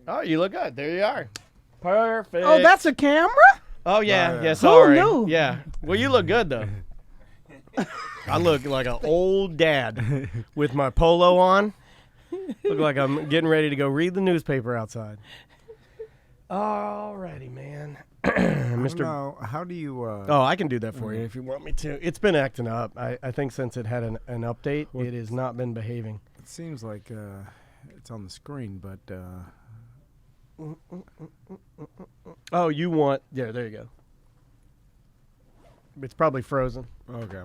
Oh, you look good. There you are. Perfect. Oh, that's a camera? Oh, yeah. Yeah, sorry. Who knew? Yeah. Well, you look good, though. I look like an old dad with my polo on. Look like I'm getting ready to go read the newspaper outside. Alrighty, man. Mr. No, how do you... Oh, I can do that for you if you want me to. It's been acting up. I think since it had an update, it has not been behaving. It seems like it's on the screen, but... Oh, you want... Yeah, there you go. It's probably frozen. Okay.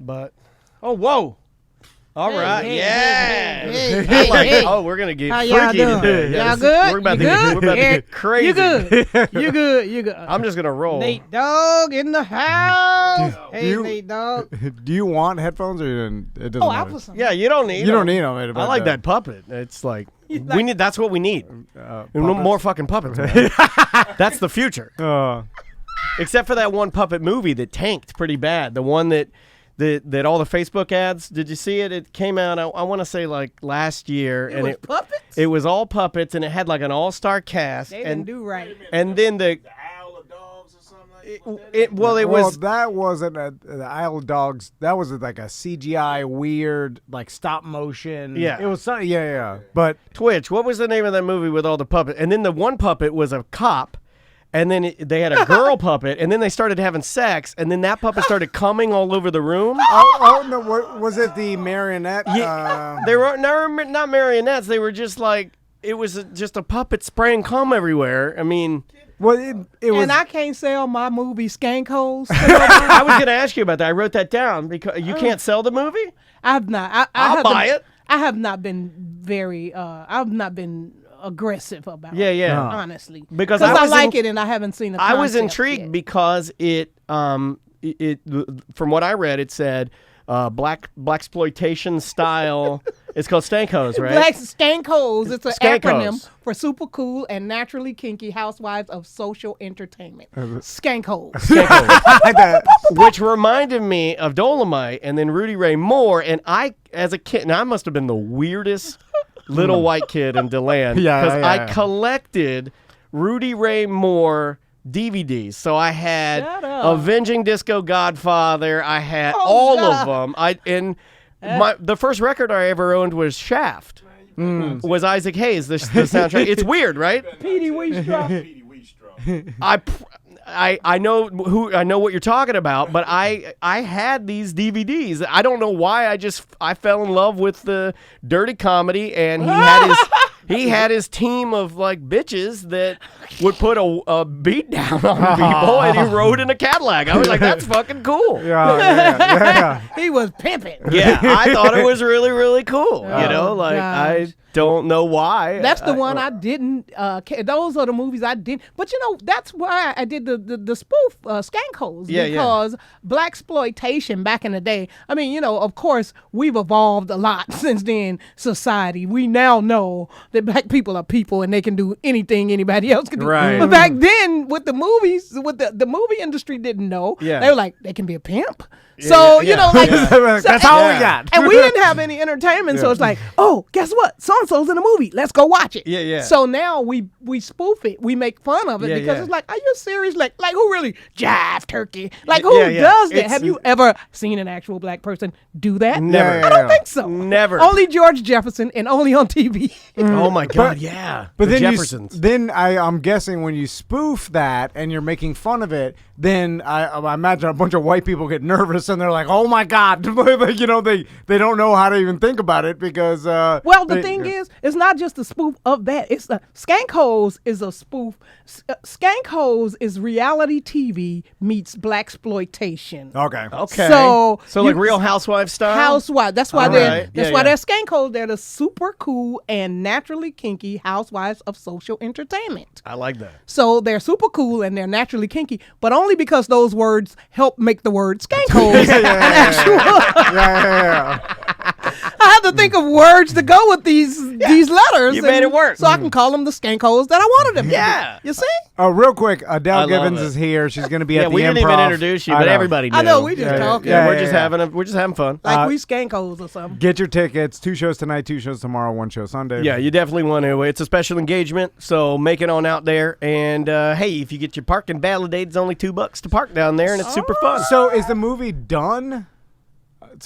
But... Oh, whoa! All right, yeah. Oh, we're gonna get freaky today. Y'all good? We're about to get crazy. You good? You good? You good? I'm just gonna roll. Nate Dogg in the house. Hey, Nate Dogg. Do you want headphones or it doesn't matter? I'll put some. Yeah, you don't need. You don't need them. I like that puppet. It's like we need. That's what we need. More fucking puppets. Man. That's the future. Except for that one puppet movie that tanked pretty bad. The one that all the Facebook ads, did you see it? It came out, I want to say like last year. It was puppets? It was all puppets, and it had like an all-star cast. They didn't do right. And then the Isle of Dogs or something like that? That wasn't the Isle of Dogs. That was like a CGI weird, like stop motion. Yeah. It was something, yeah. But Twitch, what was the name of that movie with all the puppets? And then the one puppet was a cop. And then they had a girl puppet, and then they started having sex, and then that puppet started coming all over the room. Oh no! Was it the marionette? Yeah, they were not marionettes. They were just like it was just a puppet spraying cum everywhere. I mean, well, it was. And I can't sell my movie Skank Holes. I was going to ask you about that. I wrote that down because you can't sell the movie. I've not. I'll buy it. I have not been very. I've not been aggressive about it. Yeah. Honestly, because I like it and I haven't seen the I was intrigued yet. because it from what I read it said Blaxploitation style. It's called Stank Hose, right? Stank Hose. It's an Skank acronym Hose. for super cool and naturally kinky housewives of social entertainment. Skank Hose. Which reminded me of Dolomite and then Rudy Ray Moore. And I, as a kid, now I must have been the weirdest little white kid in DeLand because I collected Rudy Ray Moore DVDs. So I had Avenging Disco Godfather. I had all of them. The first record I ever owned was Shaft. Was Isaac Hayes the soundtrack? It's weird, right? Petey Wheatstraw. I know what you're talking about, but I had these DVDs. I don't know why. I fell in love with the dirty comedy, and he had his team of like bitches that would put a beat down on people, and he rode in a Cadillac. I was like, that's fucking cool. Yeah. He was pimping. Yeah, I thought it was really, really cool. I don't know why. That's the one I didn't. Those are the movies I didn't. But that's why I did the spoof Skank Holes. Because Blaxploitation back in the day. I mean, of course we've evolved a lot since then. Society. We now know that black people are people and they can do anything anybody else can do. Right. But back then, with the movies, the movie industry didn't know. Yeah. They were like, they can be a pimp. So that's all we got. And we didn't have any entertainment, so it's like, oh, guess what? So-and-so's in a movie. Let's go watch it. Yeah. So now we spoof it. We make fun of it because it's like, are you serious? Like who really jive turkey? Like who does that? Have you ever seen an actual black person do that? Never. I don't think so. Never. Only George Jefferson and only on TV. Oh my God, yeah. But the then Jeffersons. I'm guessing when you spoof that and you're making fun of it, then I imagine a bunch of white people get nervous and they're like, oh my God, like, they don't know how to even think about it because. The thing is, it's not just a spoof of that. It's Skank Holes is a spoof. Skank Holes is reality TV meets Blaxploitation. Okay. So like Real Housewives style. Housewives. That's why they're they're Skank Holes. They're the super cool and naturally kinky housewives of social entertainment. I like that. So they're super cool and they're naturally kinky, but only because those words help make the word Skank Holes an actual. I have to think of words to go with these letters. You made it work. So I can call them the skankos that I wanted them. Yeah. You see? Real quick, I Adele love Givens it. is here. She's going to be at the we Improv. didn't even introduce you, but everybody knew. I know, we just talking. Yeah, we're yeah, just having fun. Like we skankos or something. Get your tickets. 2 shows tonight, 2 shows tomorrow, 1 show Sunday. Yeah, you definitely want to. It's a special engagement, so make it on out there. And hey, if you get your parking validated, it's only $2 to park down there, and it's super fun. So is the movie done?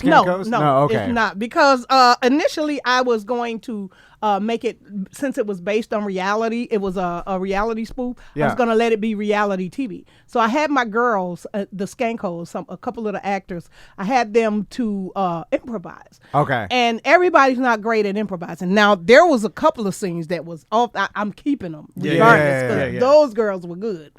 No, okay. it's not, because initially I was going to make it, since it was based on reality, it was a reality spoof. I was going to let it be reality TV. So I had my girls, the skankos, a couple of the actors, I had them to improvise. Okay. And everybody's not great at improvising. Now, there was a couple of scenes that was off. I'm keeping them regardless, because those girls were good.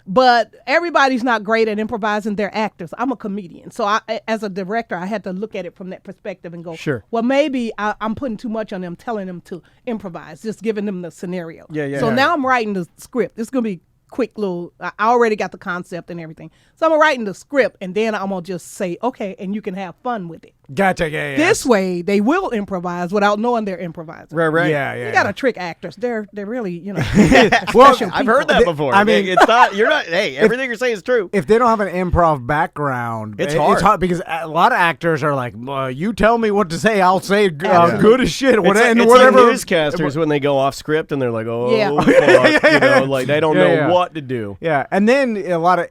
But everybody's not great at improvising. They're actors. I'm a comedian. So as a director, I had to look at it from that perspective and go, sure, well, maybe I'm putting too much on them, telling them to improvise, just giving them the scenario. So now I'm writing the script. It's going to be quick little, I already got the concept and everything. So I'm writing the script, and then I'm going to just say, okay, and you can have fun with it. Gotcha, yeah. This way, they will imprise without knowing they're improvising. Right. Yeah. You got to trick actors. They're really, Well, I've heard that before. I mean, it's not. You're not. Hey, everything you're saying is true. If they don't have an improv background, it's hard because a lot of actors are like, you tell me what to say, I'll say good as shit. It's whatever. like newscasters when they go off script and they're like, fuck, like they don't know what to do. Yeah, and then a lot of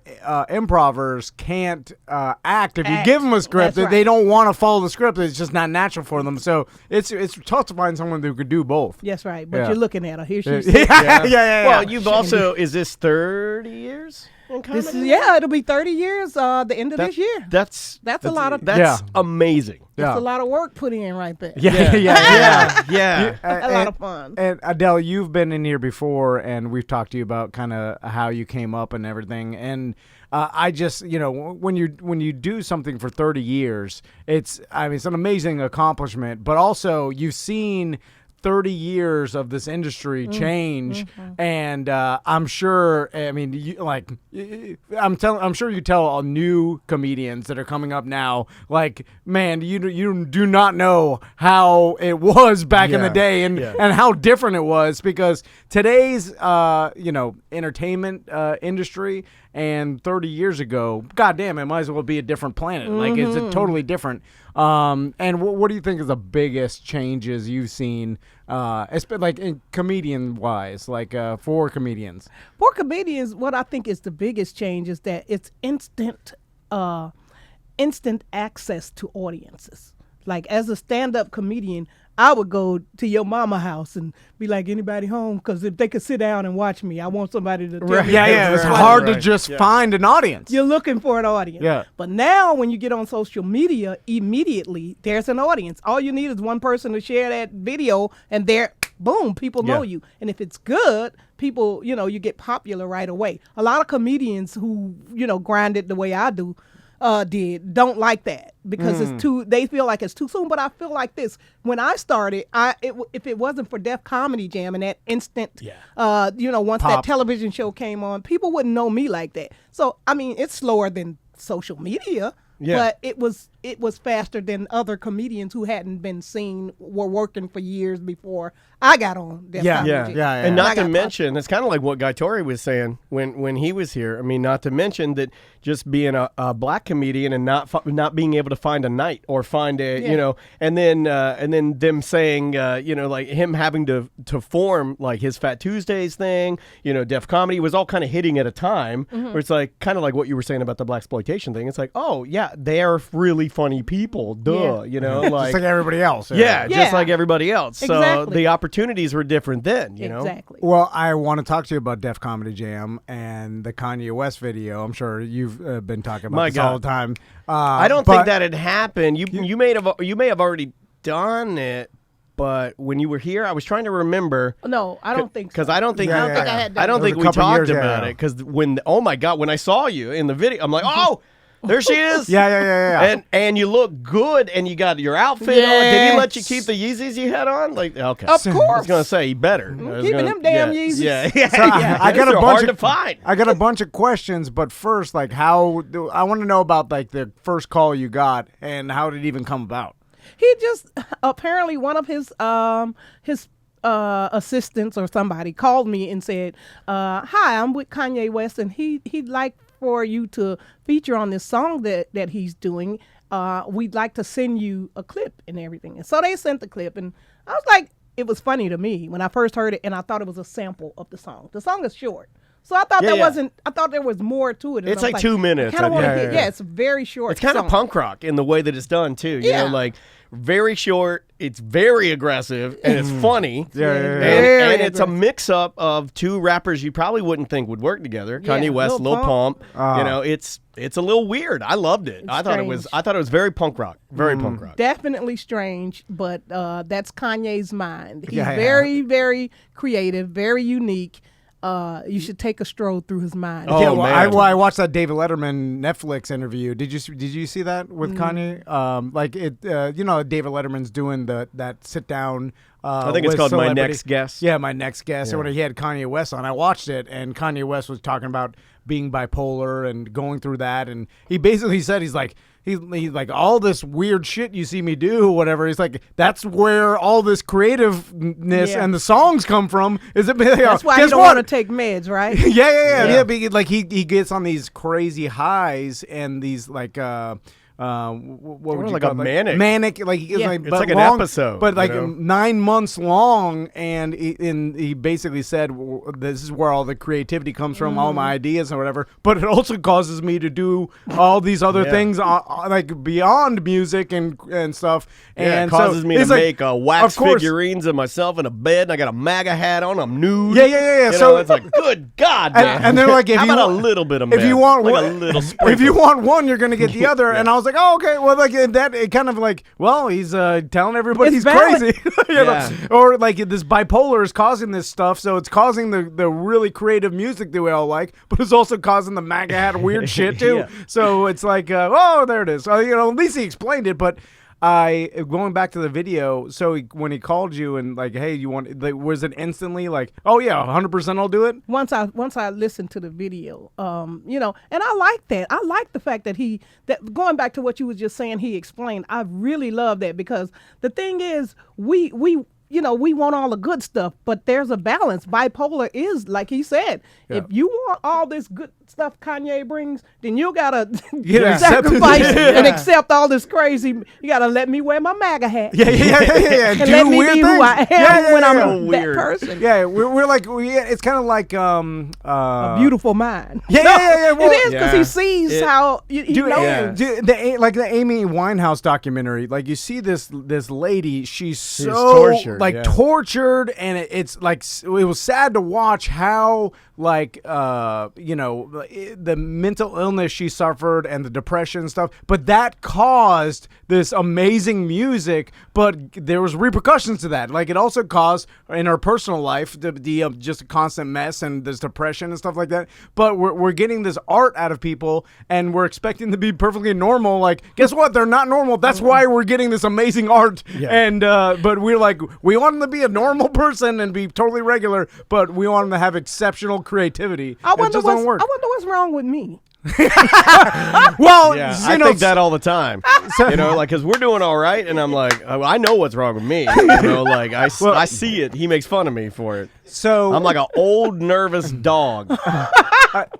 improvers can't act. If you give them a script, they don't want to follow the script. It's just not natural for them. So it's tough to find someone who could do both. Yes, right. But you're looking at her. Here she's yeah. Well, you've also, is this 30 years in comedy? It'll be 30 years the end of this year. That's a lot of amazing. That's a lot of work put in right there. Yeah. A lot of fun. And Adele, you've been in here before, and we've talked to you about kind of how you came up and everything. And I just, when you do something for 30 years, it's an amazing accomplishment. But also, you've seen 30 years of this industry change, and I'm sure. I'm sure you tell all new comedians that are coming up now, like, man, you do not know how it was back in the day, and how different it was, because today's entertainment industry and 30 years ago, goddamn, it might as well be a different planet. Like, it's totally different. And what do you think is the biggest changes you've seen, like in comedian-wise, like for comedians? For comedians, what I think is the biggest change is that it's instant access to audiences. Like, as a stand-up comedian, I would go to your mama house and be like, anybody home? Because if they could sit down and watch me, I want somebody to tell me. It's hard to just find an audience. You're looking for an audience. Yeah. But now when you get on social media, immediately there's an audience. All you need is one person to share that video, and there, boom, people know you. And if it's good, people, you get popular right away. A lot of comedians who, grind it the way I do, don't like that, because it's they feel like it's too soon. But I feel like this: when I started, if it wasn't for Def Comedy Jam and that instant, once that television show came on, people wouldn't know me like that. So it's slower than social media, but it was faster than other comedians who hadn't been seen, were working for years before I got on Def Comedy Jam. And not to mention, it's kind of like what Guy Torrey was saying when he was here. not to mention that just being a black comedian and not being able to find a night or find a and then them saying like him having to form like his Fat Tuesdays thing, Def Comedy was all kind of hitting at a time where it's like kind of like what you were saying about the Blaxploitation thing. It's like, oh yeah, they're really funny people, like just like everybody else. Just like everybody else. So exactly. the opportunities were different then, Exactly. Well, I want to talk to you about Def Comedy Jam and the Kanye West video. I'm sure you've been talking about this all the time. I don't think that had happened. You may have already done it, but when you were here, I was trying to remember. No, I don't think so. Because I don't think I had done I don't it. think we talked about it. Because when I saw you in the video, I'm like, oh. There she is. Yeah. And you look good, and you got your outfit on. Did he let you keep the Yeezys you had on? Like, okay, of course. I was gonna say he better. Keeping them damn Yeezys. Yeah. So I got a bunch hard of to find. I got a bunch of questions, but first, like, I want to know about like the first call you got and how did it even come about. He just apparently one of his assistants or somebody called me and said, "Hi, I'm with Kanye West, and he'd like for you to feature on this song that he's doing. We'd like to send you a clip and everything." And so they sent the clip, and I was like, it was funny to me when I first heard it, and I thought it was a sample of the song. The song is short. So I thought I thought there was more to it. And it's like 2 minutes. It's very short. It's kind of punk rock in the way that it's done too. You know, like very short. It's very aggressive and it's funny. And it's a mix up of two rappers you probably wouldn't think would work together. Kanye West, Lil Pump. You know, it's a little weird. I loved it. I thought it was very punk rock. Very punk rock. Definitely strange, but that's Kanye's mind. He's very, very creative, very unique. You should take a stroll through his mind. Oh, man. I watched that David Letterman Netflix interview. Did you see that with Kanye? David Letterman's doing that sit down. I think it's called My Next Guest. Yeah, My Next Guest. And when he had Kanye West on, I watched it, and Kanye West was talking about being bipolar and going through that, and he basically said he's like all this weird shit you see me do, whatever. He's like, that's where all this creativeness and the songs come from. That's why you don't want to take meds, right? Yeah. Like he gets on these crazy highs and these like what would you call it? Manic, like he gets it's like an episode, but like 9 months long, and he basically said, this is where all the creativity comes from, all my ideas and whatever. But it also causes me to do all these other things, like beyond music and stuff. And it causes me to make wax figurines of myself in a bed. And I got a MAGA hat on. I'm nude. Yeah. So it's like, good God, man. And they're like, how about a little bit of if you want like a little sprinkle. If you want one, you're gonna get the other. And I was like, oh, okay. Well, like that, it kind of like, well, he's telling everybody he's crazy, or like this bipolar is causing this stuff, so it's causing the really creative music that we all like, but it's also causing the MAGA hat weird shit too. So it's like, oh, there it is. At least he explained it, but. Going back to the video, so when he called you and like, hey, you want, like, was it instantly like, oh yeah, 100% I'll do it? Once I listened to the video, and I like that. I like the fact that going back to what you was just saying, he explained. I really love that, because the thing is, we want all the good stuff, but there's a balance. Bipolar is, like he said, if you want all this good stuff Kanye brings, then you gotta sacrifice and accept all this crazy. You gotta let me wear my MAGA hat. And let me be who I am when I'm that person. Yeah, we're like, it's kind of like a beautiful mind. Well, it is, because he sees how he knows. Like the Amy Winehouse documentary, like you see this lady, she's so tortured, tortured, and it's like, it was sad to watch how like the mental illness she suffered and the depression and stuff, but that caused this amazing music, but there was repercussions to that. Like it also caused in her personal life the just a constant mess and this depression and stuff like that, but we're getting this art out of people and we're expecting to be perfectly normal. Like, guess what, they're not normal. That's why we're getting this amazing art. And but we're like, we want them to be a normal person and be totally regular, but we want them to have exceptional creativity. I wonder what's wrong with me. Well, I think that all the time. Like, because we're doing all right, and I'm like, I know what's wrong with me. Like I see it. He makes fun of me for it. So I'm like an old nervous dog.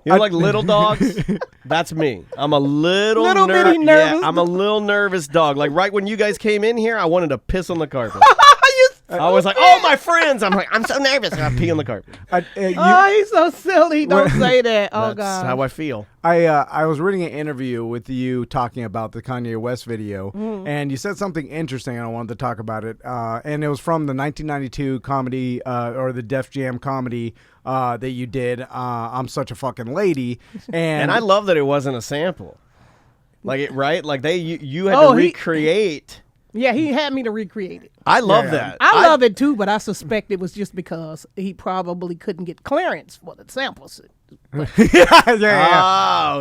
Like little dogs? That's me. I'm a little bitty nervous. I'm a little nervous dog. Like right when you guys came in here, I wanted to piss on the carpet. I was like, oh, my friends. I'm like, I'm so nervous. And I pee on the carpet. He's so silly. Don't say that. Oh, God. That's how I feel. I was reading an interview with you talking about the Kanye West video, and you said something interesting, and I wanted to talk about it. And it was from the 1992 comedy, or the Def Jam comedy that you did, I'm Such a Fucking Lady. And I love that it wasn't a sample. Like it, right? Like you had to recreate. Yeah, he had me to recreate it. I love that. I love it too, but I suspect it was just because he probably couldn't get clearance for the samples. Oh,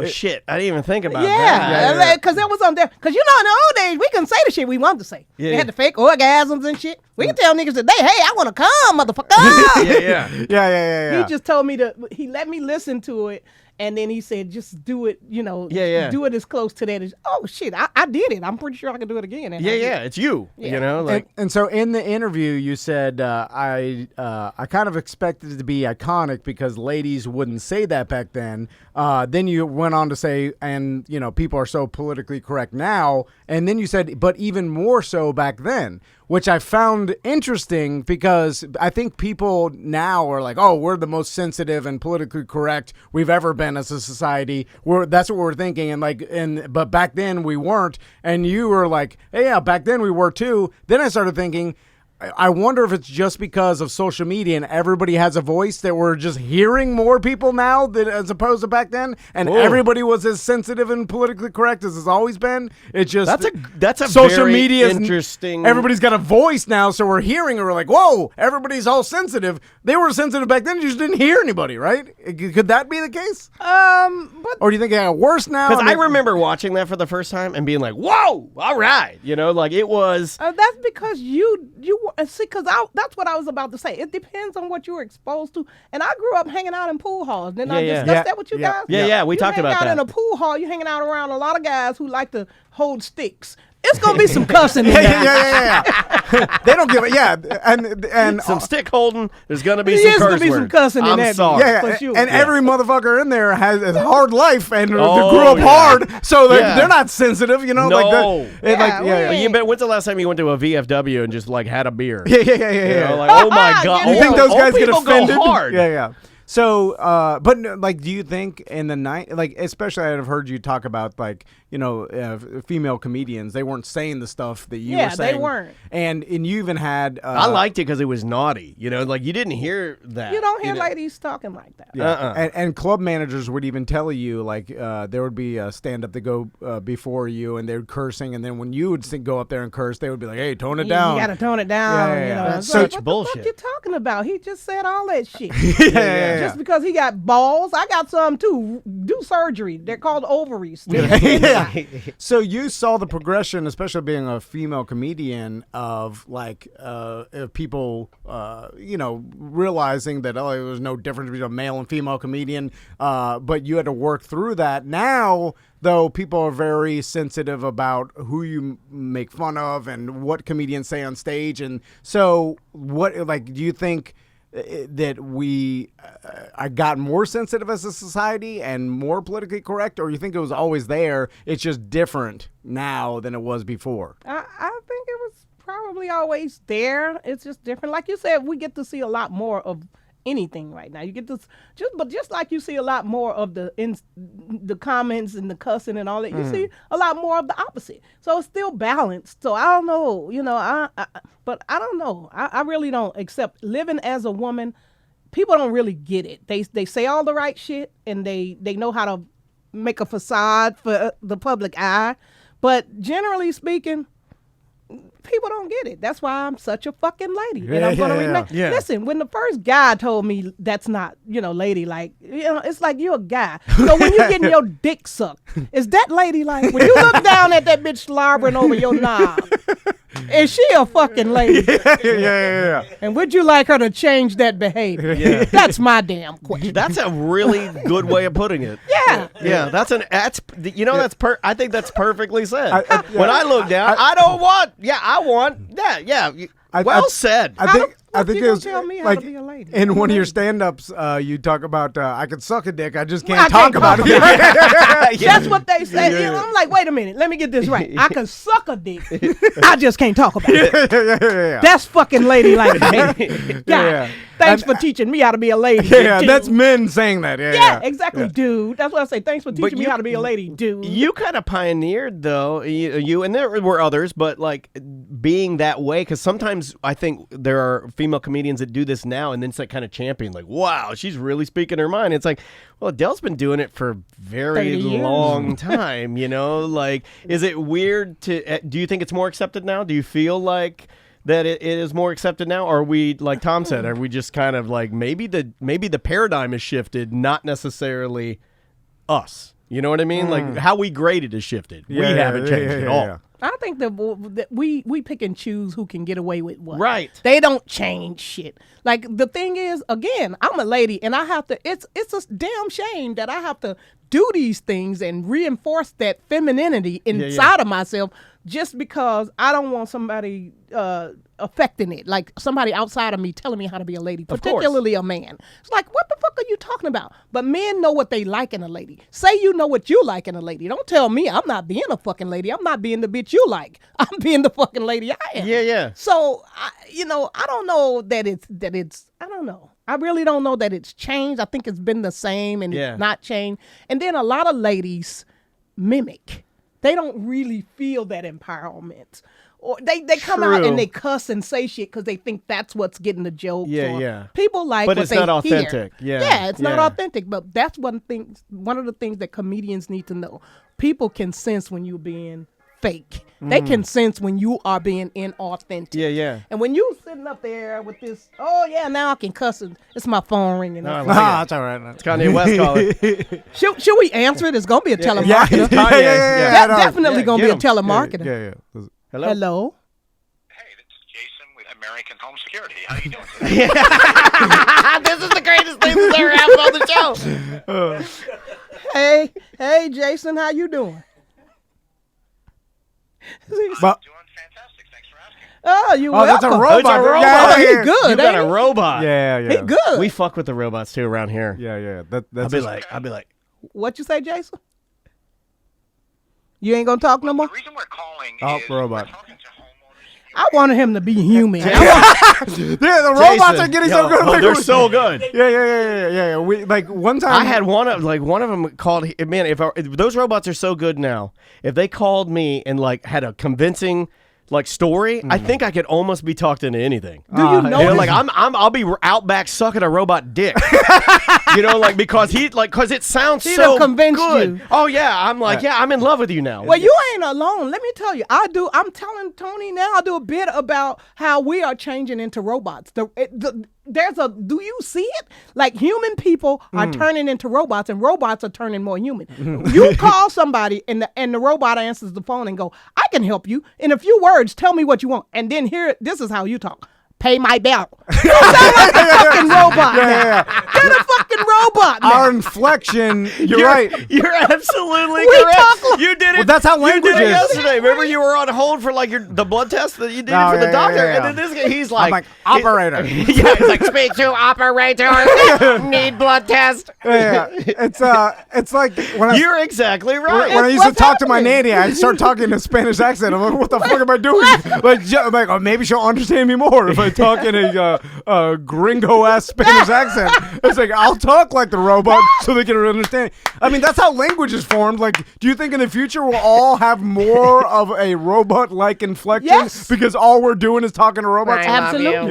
shit. I didn't even think about that. Because that was on there. Because in the old days, we couldn't say the shit we wanted to say. They had the fake orgasms and shit. We can tell niggas today, hey, I want to come, motherfucker. Yeah. He just told me he let me listen to it. And then he said, just do it, do it as close to that as, oh, shit, I did it. I'm pretty sure I can do it again. And it's you, And so in the interview, you said, I kind of expected it to be iconic because ladies wouldn't say that back then. Then you went on to say, and, people are so politically correct now. And then you said, but even more so back then, which I found interesting because I think people now are like, oh, we're the most sensitive and politically correct we've ever been as a society. That's what we're thinking. But back then we weren't. And you were like, hey, yeah, back then we were too. Then I started thinking, I wonder if it's just because of social media and everybody has a voice that we're just hearing more people now as opposed to back then, and everybody was as sensitive and politically correct as it's always been. It's just that's a social very media interesting. Everybody's got a voice now, so we're hearing. And we're like, whoa, everybody's all sensitive. They were sensitive back then. You just didn't hear anybody, right? Could that be the case? Or do you think it got worse now? Because I remember watching that for the first time and being like, whoa, all right, it was. That's because you. See, because that's what I was about to say. It depends on what you were exposed to. And I grew up hanging out in pool halls. Didn't I discuss that with you guys? Yeah, we talked about that. You hang out in a pool hall, you hanging out around a lot of guys who like to hold sticks. It's gonna be some cussing in there. Yeah. They don't give it. Yeah, and some stick holding. There's gonna be some curse gonna be some cussing in there. Yeah, for sure. And every motherfucker in there has a hard life and grew up hard, so they're not sensitive. No. When's the last time you went to a VFW and just had a beer? Yeah. Oh my god! You think those guys get offended? Go hard. Yeah. So, but do you think in the night, especially I've heard you talk about female comedians, they weren't saying the stuff that you were saying. Yeah, they weren't. And you even had. I liked it because it was naughty. You didn't hear that. You don't hear ladies talking like that. Yeah. And club managers would even tell you there would be a stand up to go before you, and they would cursing, and then when you would go up there and curse, they would be like, "Hey, tone it down. You got to tone it down." That's such what bullshit. What the fuck you talking about? He just said all that shit. Yeah. Just because he got balls, I got some too. Do surgery. They're called ovaries. So you saw the progression, especially being a female comedian, of people, realizing that there was no difference between a male and female comedian, but you had to work through that. Now, though, people are very sensitive about who you make fun of and what comedians say on stage, and so what? Do you think that we got more sensitive as a society and more politically correct, or you think it was always there, it's just different now than it was before? I think it was probably always there. It's just different. Like you said, we get to see a lot more of anything right now. You get to just like you see a lot more of the comments and the cussing and all that. You see a lot more of the opposite. So it's still balanced. So I don't know, but I don't know. I really don't. Except living as a woman, people don't really get it. They say all the right shit and they know how to make a facade for the public eye, but generally speaking, people don't get it. That's why I'm such a fucking lady. And I'm going to remain. Yeah. Listen, when the first guy told me that's not, ladylike, it's like you're a guy. So when you're getting your dick sucked, is that ladylike? When you look down at that bitch slobbering over your knob, is she a fucking lady? Yeah. And would you like her to change that behavior? Yeah. That's my damn question. That's a really good way of putting it. Yeah. Yeah, I think that's perfectly said. When I look down, I don't want. Yeah, I want that. Yeah, well said. I think it was tell me how to be a lady? In one of your stand-ups, you talk about I can suck a dick, I just can't talk about it. That's what they say. I'm like, wait a minute, let me get this right. I can suck a dick, I just can't talk about it. Yeah. That's fucking ladylike behavior. God, thanks for teaching me how to be a lady. Yeah, dude. that's men saying that. Yeah, exactly, dude. That's what I say. Thanks for teaching me how to be a lady, dude. You kind of pioneered, though, you and there were others, but being that way, because sometimes I think there are female comedians that do this now, and then it's kind of champion, wow, she's really speaking her mind. It's like, well, Adele's been doing it for a very long time, is it weird do you think it's more accepted now? Do you feel like that it is more accepted now? Or are we, like Tom said, are we just kind of maybe the paradigm has shifted, not necessarily us? You know what I mean? Like how we grade it has shifted. We haven't changed at all. I think that we pick and choose who can get away with what. Right. They don't change shit. Like the thing is, again, I'm a lady and I have to. It's a damn shame that I have to do these things and reinforce that femininity inside of myself just because I don't want somebody affecting it, like somebody outside of me telling me how to be a lady, particularly a man. It's like, what the fuck are you talking about? But men know what they like in a lady. Say you know what you like in a lady. Don't tell me I'm not being a fucking lady. I'm not being the bitch you like. I'm being the fucking lady I am. Yeah. So, I don't know that it's, I don't know. I really don't know that it's changed. I think it's been the same and it's not changed. And then a lot of ladies mimic. They don't really feel that empowerment. Or they come out and they cuss and say shit because they think that's what's getting the jokes. Yeah. People like but what it's they not authentic. hear. Yeah, it's not authentic. But that's one of the things that comedians need to know. People can sense when you're being fake. They can sense when you are being inauthentic. Yeah. And when you sitting up there with this, now I can cuss. It's my phone ringing. That's all right. It's Kanye West calling. Should we answer it? It's going to be a telemarketer. Yeah. Definitely going to be a telemarketer. Yeah. Hello? Hey, this is Jason with American Home Security. How you doing today? This is the greatest thing that's ever happened on the show. Hey, Jason, how you doing? Doing fantastic. Thanks for asking. Oh, you welcome. That's a robot. It's a robot. Oh, he good. You got ain't a robot. Yeah. he? He good. We fuck with the robots too around here. Yeah. I'll be like, What you say, Jason? You ain't gonna talk no more? The reason we're calling is robot. we're talking to homeowners. I wanted him to be human. The robots are getting so good. Oh, they're so good. Yeah. We like one time I had one of them called. Man, if those robots are so good now, if they called me and like had a convincing like story, I think I could almost be talked into anything. Do you know? Like I'll be out back sucking a robot dick. Like because it sounds He so done convinced good. you. Oh yeah, I'm like I'm in love with you now. Well, you ain't alone. Let me tell you, I'm telling Tony now. I do a bit about how we are changing into robots. Do you see it? Like human people are turning into robots, and robots are turning more human. You call somebody, and the robot answers the phone and go, "I can help you in a few words. Tell me what you want." And then this is how you talk. Pay my bill. You sound like a fucking robot. You're the fucking robot now. our inflection. You're right. You're absolutely We correct. talk- You did it. Well, that's how language you did it is. yesterday. Remember, you were on hold for like the blood test that you did No, for the yeah, doctor, yeah, yeah. and then this guy, he's like, I'm like, operator. he's like, speak to operator. Need blood test. Yeah. It's like when I You're exactly right. when I used to What's talk to my happening? nanny, I'd start talking in a Spanish accent. I'm like, what the fuck am I doing? I'm like, oh, maybe she'll understand me more if I talk in a gringo-ass Spanish accent. It's like, I'll talk like the robot so they can understand. I mean, that's how language is formed. Like, do you think in the future we'll all have more of a robot-like inflection? Yes. Because all we're doing is talking to robots? I love Absolutely. you.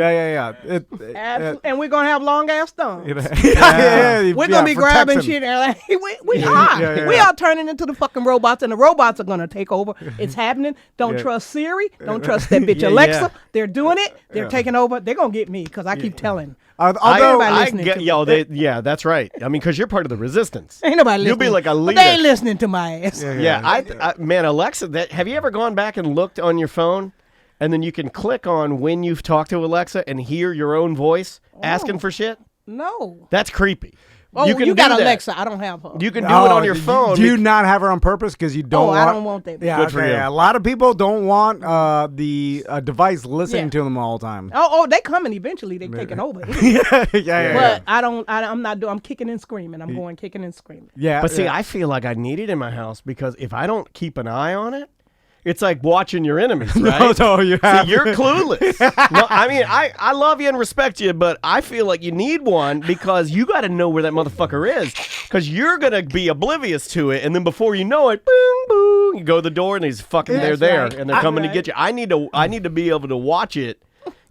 Yeah. And we're gonna have long ass thumbs. We're gonna be for grabbing texting. shit and like, we are. Yeah. We are turning into the fucking robots, and the robots are gonna take over. It's happening. Don't Yeah. trust Siri. Don't trust that bitch Yeah, Alexa. yeah. They're doing it. They're taking over. They're gonna get me because I keep telling. Although Everybody listening to me. yeah, that's right. I mean, because you're part of the resistance. Ain't nobody listening. You'll be like a But leader. they ain't listening to my ass. Yeah, man, Alexa, have you ever gone back and looked on your phone, and then you can click on when you've talked to Alexa and hear your own voice asking for shit? No. That's creepy. Oh, can you got do that. Alexa. I don't have her. You can do it on your phone. Do you not have her on purpose because you don't want... I don't want that. Yeah, Good for you. A lot of people don't want the device listening Yeah. to them all the time. Oh, they coming eventually. They taking over. yeah. But I'm not doing. I'm kicking and screaming. I'm going kicking and screaming. Yeah. But see, yeah. I feel like I need it in my house because if I don't keep an eye on it, it's like watching your enemies, right? No, you have. See, you're clueless. No, I mean, I love you and respect you, but I feel like you need one because you got to know where that motherfucker is because you're going to be oblivious to it. And then before you know it, boom, boom, you go to the door and he's fucking, That's they're there right. and they're coming Right. to get you. I need to be able to watch it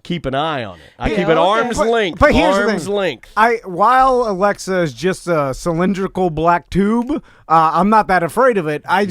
keep an eye on it. I Yeah, keep it okay. arm's length. But here's the arm's thing. length. While Alexa is just a cylindrical black tube, I'm not that afraid of it. I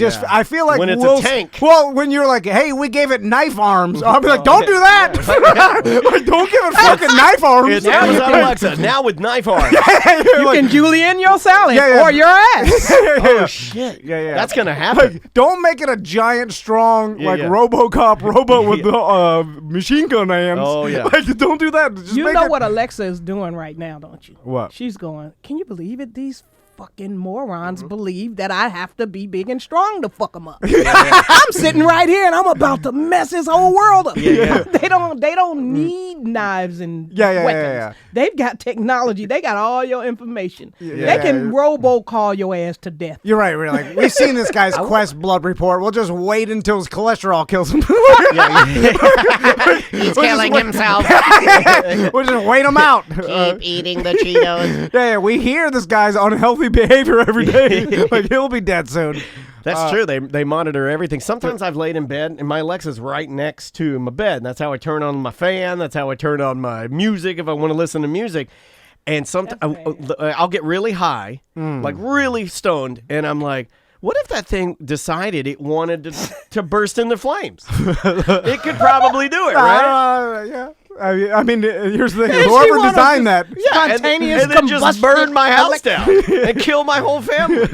feel like When it's a tank. Well, when you're like, hey, we gave it knife arms, I'll be like, don't do that. Like, don't give it fucking knife arms. It's Amazon Alexa now with knife arms. You can julienne your salad or your ass. Oh shit! Yeah. That's gonna happen. Like, don't make it a giant, strong, RoboCop robot with the machine gun hands. Oh, yeah. Like, don't do that. Just You make know it- what Alexa is doing right now, don't you? What? She's going, can you believe it? These fucking morons believe that I have to be big and strong to fuck them up. I'm sitting right here and I'm about to mess this whole world up. They don't need knives and weapons. Yeah. They've got technology. They got all your information. They can robocall your ass to death. You're right. We're like, we've seen this guy's Quest blood report. We'll just wait until his cholesterol kills him. He's killing himself. We'll just wait him out. Keep eating the Cheetos. Yeah, we hear this guy's unhealthy behavior every day. Like, he'll be dead soon. That's true. They monitor everything. Sometimes I've laid in bed and my Alexa's right next to my bed. And that's how I turn on my fan. That's how I turn on my music if I want to listen to music. And sometimes I'll get really high, like really stoned, and I'm like, what if that thing decided it wanted to burst into flames? It could probably do it, right? Yeah. I mean, here's the thing. Whoever designed that. Spontaneous and then just combustion. burn my house down and kill my whole family.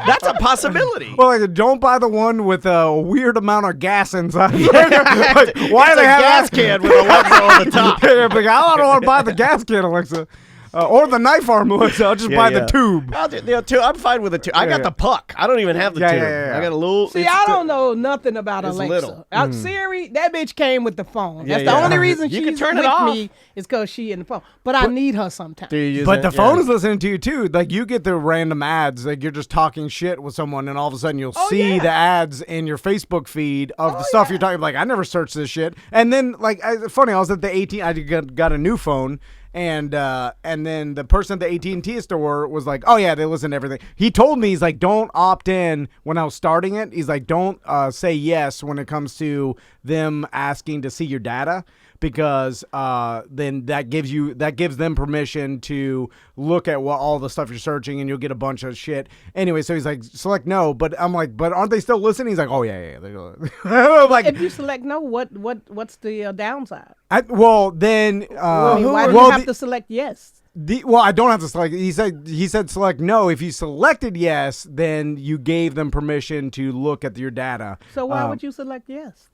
That's a possibility. Well, like, don't buy the one with a weird amount of gas inside. Like, why It's do a they have gas that? can with Alexa on the top. Yeah, like, I don't want to buy the gas can, Alexa. Or the knife arm, Alexa. I'll just buy the tube. I'm fine with the tube. I got the puck. I don't even have the tube. Yeah. I got a little. See, I don't know nothing about it's Alexa. little. Siri, that bitch came with the phone. That's Yeah, the yeah. only reason You she's can turn it with off. me is because she in the phone. But I need her sometimes. Do you use But it? the phone is listening to you too. Like, you get the random ads. Like, you're just talking shit with someone, and all of a sudden you'll see the ads in your Facebook feed of the stuff you're talking. Like, I never searched this shit. And then, like, funny, I was at the AT. I got a new phone. And then the person at the AT&T store was like, oh, yeah, they listen to everything. He told me, he's like, don't opt in when I was starting it. He's like, don't say yes when it comes to them asking to see your data, because then that gives them permission to look at all the stuff you're searching, and you'll get a bunch of shit. Anyway, so he's like, select no. But I'm like, but aren't they still listening? He's like, oh, yeah. Like, If you select no, what's the downside? then I mean, why do you have to select yes? I don't have to select. He said select no. If you selected yes, then you gave them permission to look at your data. So why would you select yes?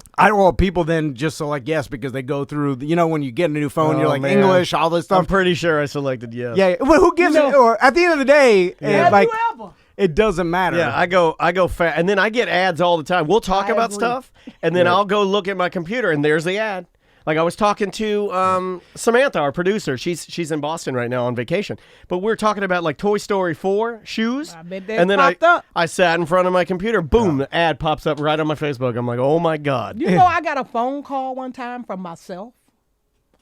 People then just select yes because they go through. When you get a new phone, you're like, man. English, all this stuff. I'm pretty sure I selected yes. Yeah. Well, who gives it? Or at the end of the day, Have like, you ever? it doesn't matter. Yeah, I go fast, and then I get ads all the time. We'll talk I about agree. stuff, and then I'll go look at my computer, and there's the ad. Like, I was talking to Samantha, our producer. She's in Boston right now on vacation. But we're talking about, like, Toy Story 4 shoes. I bet that and then popped up. I sat in front of my computer. Boom, the ad pops up right on my Facebook. I'm like, oh, my God. You know, I got a phone call one time from myself.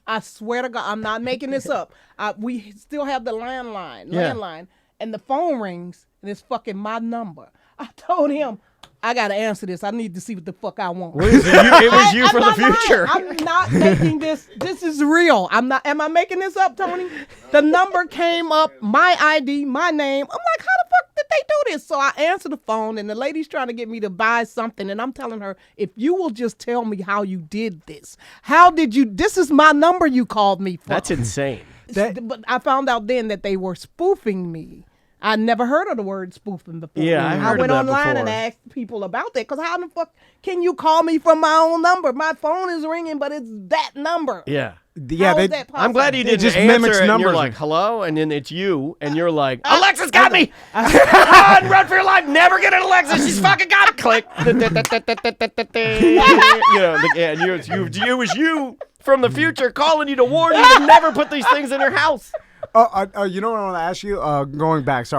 I swear to God, I'm not making this up. We still have the landline, and the phone rings, and it's fucking my number. I told him, I got to answer this. I need to see what the fuck I want. It was you I'm for the not lying. future. I'm not making this. This is real. Am I making this up, Tony? The number came up, my ID, my name. I'm like, how the fuck did they do this? So I answer the phone, and the lady's trying to get me to buy something, and I'm telling her, if you will just tell me how you did this. How did you? This is my number you called me from. That's insane. But I found out then that they were spoofing me. I never heard of the word spoofing before. Yeah, I heard went of that online and before. asked people about that, because how the fuck can you call me from my own number? My phone is ringing, but it's that number. Yeah. How is that possible? I'm glad you didn't just answer mimics it, and numbers. you're like, hello, and then it's you, and you're like, Alexa's got me! Run for your life! Never get an Alexa! She's fucking got it! Click! And it was you from the future calling you to warn you to never put these things in her house. You know what I want to ask you? Going back to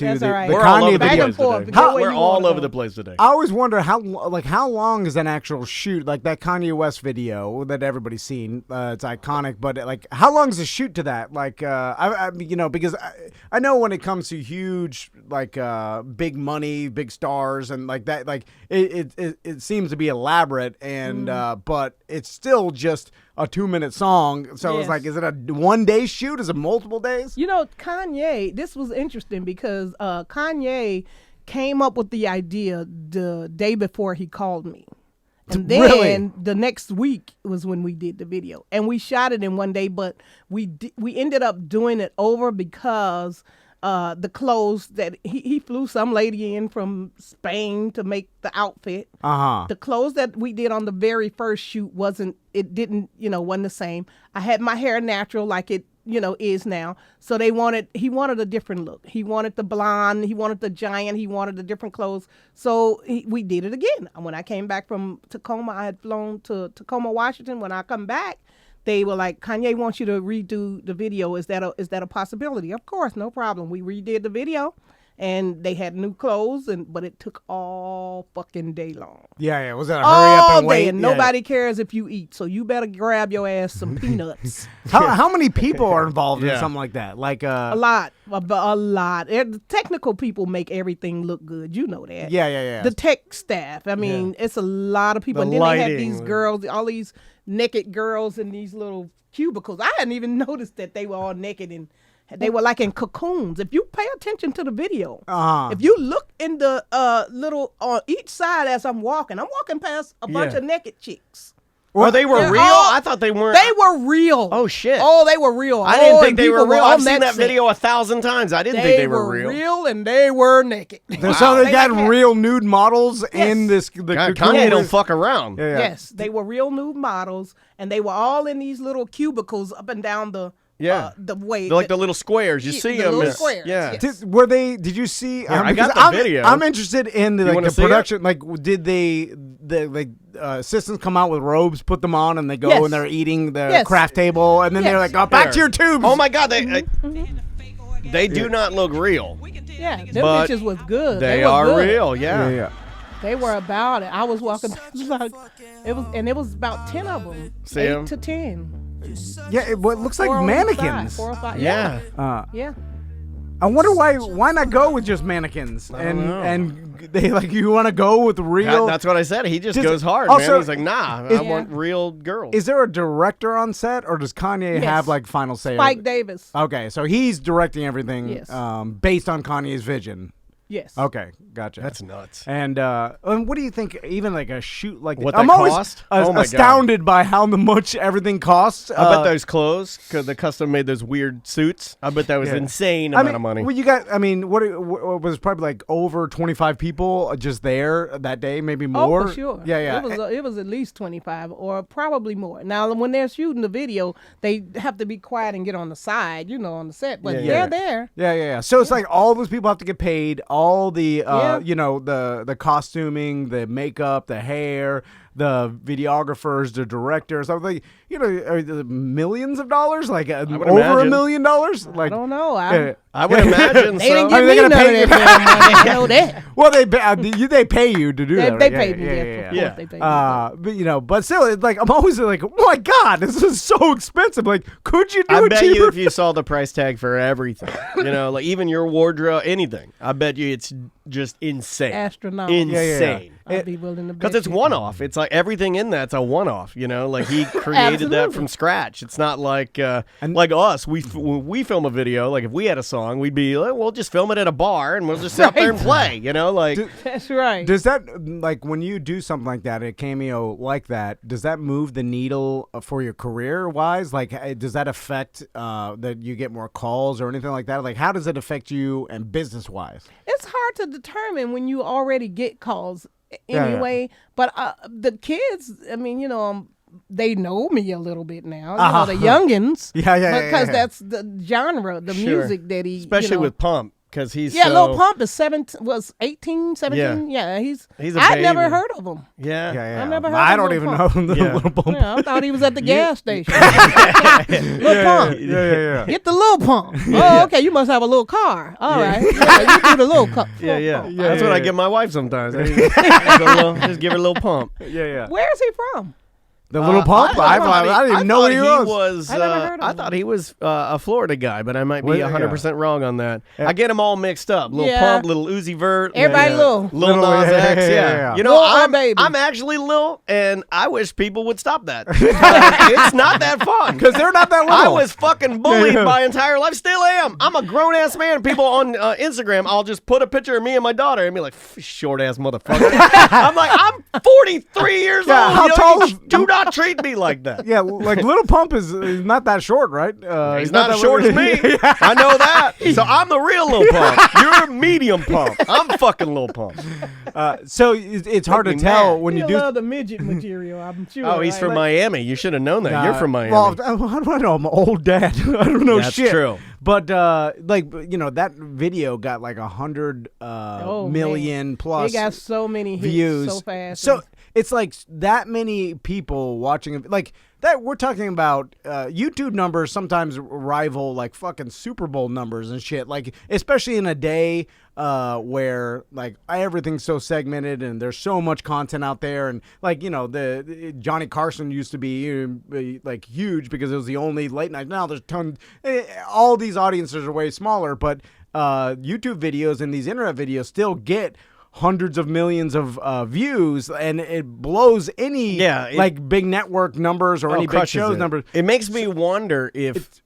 That's the, all right. the We're all over Kanye the video. place forth, today. go where We're you all wanna over go. the place today. I always wonder how long is an actual shoot, like that Kanye West video that everybody's seen. It's iconic, but like how long is the shoot to that? Like because I know when it comes to huge like big money, big stars, and like that, like it seems to be elaborate, and but it's still just a 2-minute song. So it's like, is it a one-day shoot? Is it multiple days? You know, Kanye, this was interesting because Kanye came up with the idea the day before he called me. And then the next week was when we did the video. And we shot it in one day, but we ended up doing it over because the clothes that he flew some lady in from Spain to make the outfit. The clothes that we did on the very first shoot wasn't the same. I had my hair natural like it is now. So he wanted a different look. He wanted the blonde, he wanted the giant, he wanted the different clothes. So we did it again. When I came back from Tacoma, I had flown to Tacoma, Washington. When I come back, they were like, Kanye wants you to redo the video. Is that a possibility? Of course, no problem. We redid the video. And they had new clothes, but it took all fucking day long. Yeah. Was that a hurry up and wait? And nobody cares if you eat, so you better grab your ass some peanuts. How many people are involved in something like that? Like a lot. The technical people make everything look good. You know that. Yeah. The tech staff. I mean, it's a lot of people. And then they had these girls, all these naked girls in these little cubicles. I hadn't even noticed that they were all naked and they were like in cocoons. If you pay attention to the video, if you look in the little on each side as I'm walking past a bunch of naked chicks. Well, they were real? I thought they weren't. They were real. Oh, shit. Oh, they were real. I didn't think they were real. I've seen that video 1,000 times. I didn't think they were real. They were real and they were naked. So they got real nude models in this. Kanye don't fuck around. Yeah. Yes, they were real nude models, and they were all in these little cubicles up and down the way. They're like the little squares. You see them. Little squares. Yeah. Yes. Did you see? I got the video. I'm interested in the production. Like, did the assistants come out with robes, put them on, and they go and they're eating the craft table, and then they're like, "Oh, back to your tubes." Oh my God, they do not look real. Yeah, them bitches was good. They are good. Real. Yeah. They were about it. I was walking. It was about 10 of them. 8 to 10. Yeah, it looks like mannequins. 4 or 5. Yeah. Yeah. I wonder why not go with just mannequins and they like you want to go with real. That's what I said. He just goes hard, man. He's like, nah, I want real girls. Is there a director on set, or does Kanye have like final say? Spike Davis. Okay, so he's directing everything based on Kanye's vision. Yes. Okay, gotcha. That's nuts. And what do you think? Even like a shoot like what I'm that always cost? astounded by how much everything costs. I bet those clothes, because the custom made those weird suits. I bet that was insane amount of money. Well, you got. I mean, what was probably like over 25 people just there that day, maybe more. Oh, for sure. Yeah. It was at least 25 or probably more. Now, when they're shooting the video, they have to be quiet and get on the side, on the set. But they're there. Yeah. So it's like all those people have to get paid. All the the costuming, the makeup, the hair, the videographers, the directors. I was like, are the millions of dollars, like over $1 million. Like I don't know. I would imagine. They didn't give me none of that money. I know that. Well, they pay you to do that. They paid me. Yeah. They paid me. But still, it's like I'm always like, oh my God, this is so expensive. Like, could you do it I bet cheaper? you if you saw the price tag for everything, like even your wardrobe, anything, I bet you it's just insane. Astronomical. Insane. I'd be willing to bet. Because it's one-off. It's like everything in that's a one-off. Like he created that from scratch. It's not like like us. When we film a video, like if we had a song, we'd be like, we'll just film it at a bar and we'll just sit up there and play. Like that's right. Does that like when you do something like that, a cameo like that? Does that move the needle for your career-wise? Like, does that affect that you get more calls or anything like that? Like, how does it affect you and business-wise? It's hard to determine when you already get calls. Anyway, but the kids, I mean, they know me a little bit now. The youngins. Because that's the genre, the music that he. Especially with Pump, because he's Lil Pump is 18, 17. Yeah, he's a I'd never heard of him. Yeah. I never heard I of don't even know Lil Pump. Yeah, I thought he was at the gas station. Lil Pump. Yeah. Get the Lil Pump. Oh, okay, you must have a little car. All right. Yeah, you do the little car. Yeah. That's what I give my wife sometimes. Just give her a little pump. Yeah. Where is he from? The Little Pump? I didn't even know what he was. I never heard of I him. thought he was a Florida guy, but I might be Well, 100% wrong on that. I get them all mixed up. Little Yeah. Pump, Little Uzi Vert. Everybody Lil. Lil Nas X, yeah. You know, Lil or Baby. I'm actually Lil, and I wish people would stop that. It's not that fun. Because they're not that little. I was fucking bullied my entire life. Still am. I'm a grown ass man. People on Instagram, I'll just put a picture of me and my daughter and be like, short ass motherfucker. I'm like, I'm 43 years old. How You know, tall you do not treat me like that. Yeah, like Little Pump is not that short, right? He's not as short as me. I know that. So I'm the real Lil Pump. You're a medium pump. I'm fucking Lil Pump. So it's hard to me tell mad. when you You do. love the midget material, I'm sure. Oh, he's right? from Miami. You should have known that. You're from Miami. Well, how do I know? I'm an old dad. I don't know That's shit. true. But that video got like 100 million plus They got so many hits views so fast. So it's like that many people watching it. Like that, we're talking about YouTube numbers sometimes rival like fucking Super Bowl numbers and shit. Like especially in a day where like everything's so segmented and there's so much content out there, and like the Johnny Carson used to be like huge because it was the only late night. Now there's tons. All these audiences are way smaller, but YouTube videos and these internet videos still get hundreds of millions of views, and it blows any like big network numbers or any big shows numbers. It makes me wonder if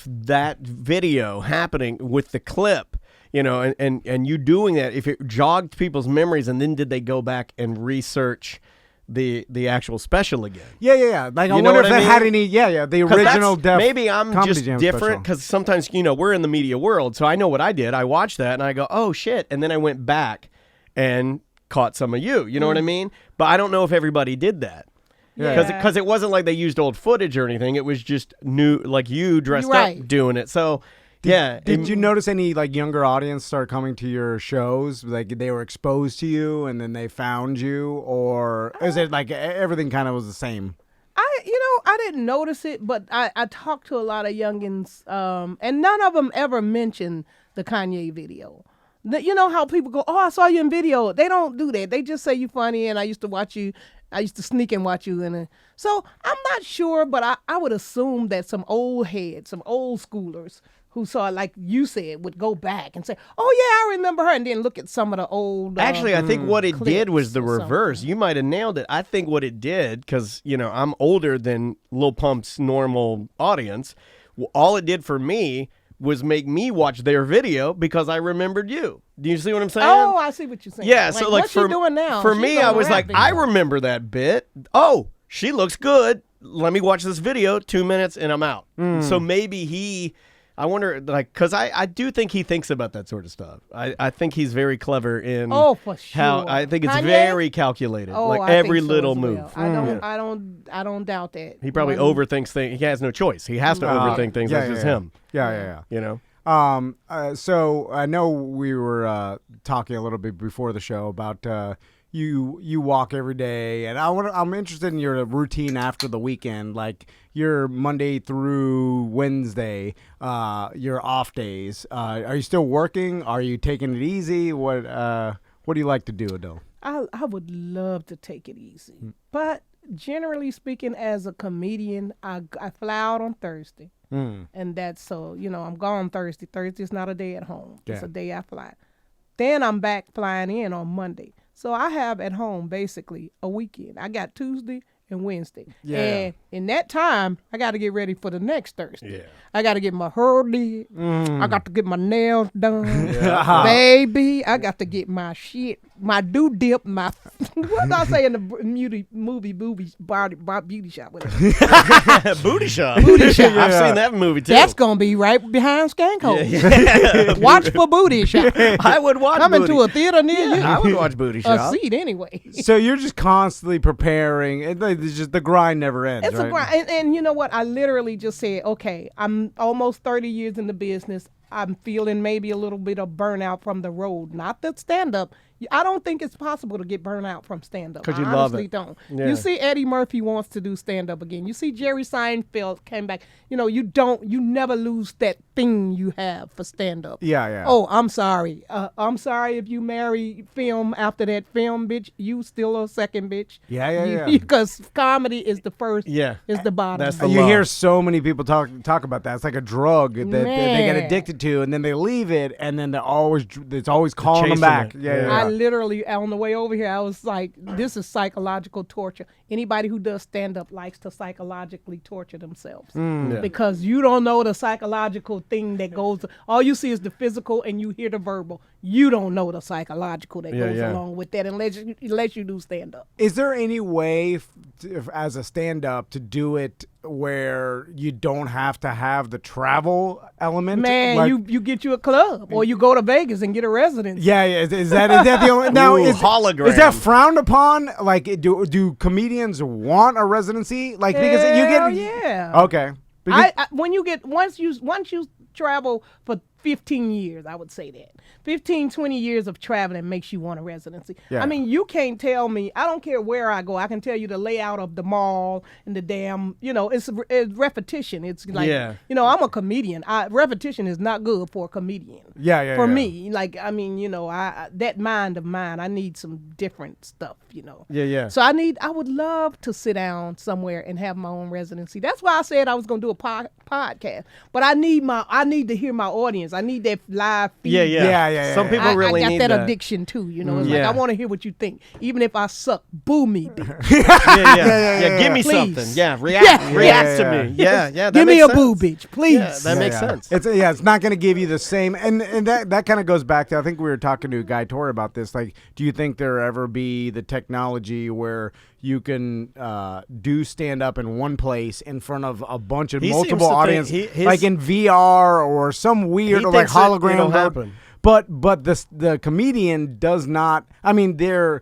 that video happening with the clip, and you doing that, if it jogged people's memories, and then did they go back and research the actual special again? Yeah. Like I wonder if that had any. The original Def maybe I'm Comedy just Jam different special. because sometimes we're in the media world, so I know what I did. I watched that and I go, oh shit, and then I went back and caught some of you. You know what I mean? But I don't know if everybody did that. Because it wasn't like they used old footage or anything. It was just new, like you dressed up doing it. So, Did you notice any like younger audience start coming to your shows? Like they were exposed to you and then they found you? Or is it like everything kind of was the same? I didn't notice it, but I talked to a lot of youngins, and none of them ever mentioned the Kanye video. You know how people go, oh, I saw you in video. They don't do that. They just say you funny, and I used to watch you. I used to sneak and watch you. So I'm not sure, but I would assume that some old heads, some old schoolers who saw, like you said, would go back and say, oh, yeah, I remember her, and then look at some of the old Actually, I think what it did was the or reverse. something. You might have nailed it. I think what it did, because, I'm older than Lil Pump's normal audience, all it did for me was make me watch their video because I remembered you. Do you see what I'm saying? Oh, I see what you're saying. Yeah, so like what's she doing now? For She's me, on I a was rap like, video. I remember that bit. Oh, she looks good. Let me watch this video, 2 minutes, and I'm out. So maybe I wonder, like, because I do think he thinks about that sort of stuff. I think he's very clever in for sure. how I think it's Kanye? very calculated. Oh, like I every think so little as move. well. I don't doubt that. He probably overthinks things. He has no choice. He has to overthink things. That's just him. Yeah. So I know we were talking a little bit before the show about you walk every day, and I'm interested in your routine after the weekend, like your Monday through Wednesday, your off days. Are you still working? Are you taking it easy? What do you like to do, Adele? I would love to take it easy, but generally speaking, as a comedian, I fly out on Thursday. And that's so, I'm gone Thursday. Thursday's not a day at home. It's a day I fly. Then I'm back flying in on Monday. So I have at home basically a weekend. I got Tuesday and Wednesday. Yeah. And in that time, I got to get ready for the next Thursday. Yeah. I got to get my hair did. I got to get my nails done. Baby, I got to get my shit, my do dip, my, what did I say in the movie beauty shop? Whatever. Booty shop. Booty shop. I've seen that movie too. That's going to be right behind Skanko. Watch for Booty Shop. I would watch Coming Booty. to a theater near you. I would watch Booty A Shop. seat anyway. So you're just constantly preparing. It's just the grind never ends. It's right? a grind. And you know what? I literally just said, okay, I'm almost 30 years in the business. I'm feeling maybe a little bit of burnout from the road, not the stand-up. I don't think it's possible to get burnout from stand-up. 'Cause you I love honestly it. don't. Yeah. You see Eddie Murphy wants to do stand-up again. You see Jerry Seinfeld came back. You never lose that thing you have for stand-up. Yeah. Oh, I'm sorry. I'm sorry if you marry film after that film, bitch. You still a second bitch. Yeah. Because comedy is the first. Yeah. Is the bottom. That's the You love. hear so many people talk about that. It's like a drug that they get Man. addicted to, and then they leave it, and then it's always calling them chasing back. it. Yeah. I literally, on the way over here, I was like, this is psychological torture. Anybody who does stand-up likes to psychologically torture themselves. Yeah. Because you don't know the psychological thing that goes, all you see is the physical and you hear the verbal. You don't know the psychological that goes along with that unless you do stand-up. Is there any way, as a stand-up, to do it where you don't have to have the travel element? Man, Like- you get you a club or you go to Vegas and get a residence. Yeah. Is that the only? Now Ooh, is hologram. that frowned upon? Like, do comedians want a residency? Like, because you Hell get yeah. okay. Because- When you get once you travel for 15 years, I would say that 15, 20 years of traveling makes you want a residency. Yeah. I mean, you can't tell me, I don't care where I go, I can tell you the layout of the mall and the damn, it's repetition. It's like, I'm a comedian. Repetition is not good for a comedian. Yeah. For me, like, I mean, that mind of mine, I need some different stuff, Yeah. So I would love to sit down somewhere and have my own residency. That's why I said I was going to do a podcast. But I need to hear my audience. I need that live feed. Yeah. Some people really I got need that that. addiction too, It's like Yeah. I want to hear what you think. Even if I suck, boo me, bitch. Yeah. Give me Please. something. Yeah. React to me. Yeah. That Give me makes a boo, sense. bitch, please. Yeah, that makes sense. It's not going to give you the same, and that kind of goes back to, I think we were talking to Guy Torre about this. Like, do you think there ever be the technology where you can do stand up in one place in front of a bunch of He multiple seems to audience, think his- like in VR or some weird He or like thinks hologram? it'll happen. But the comedian does not. I mean, they're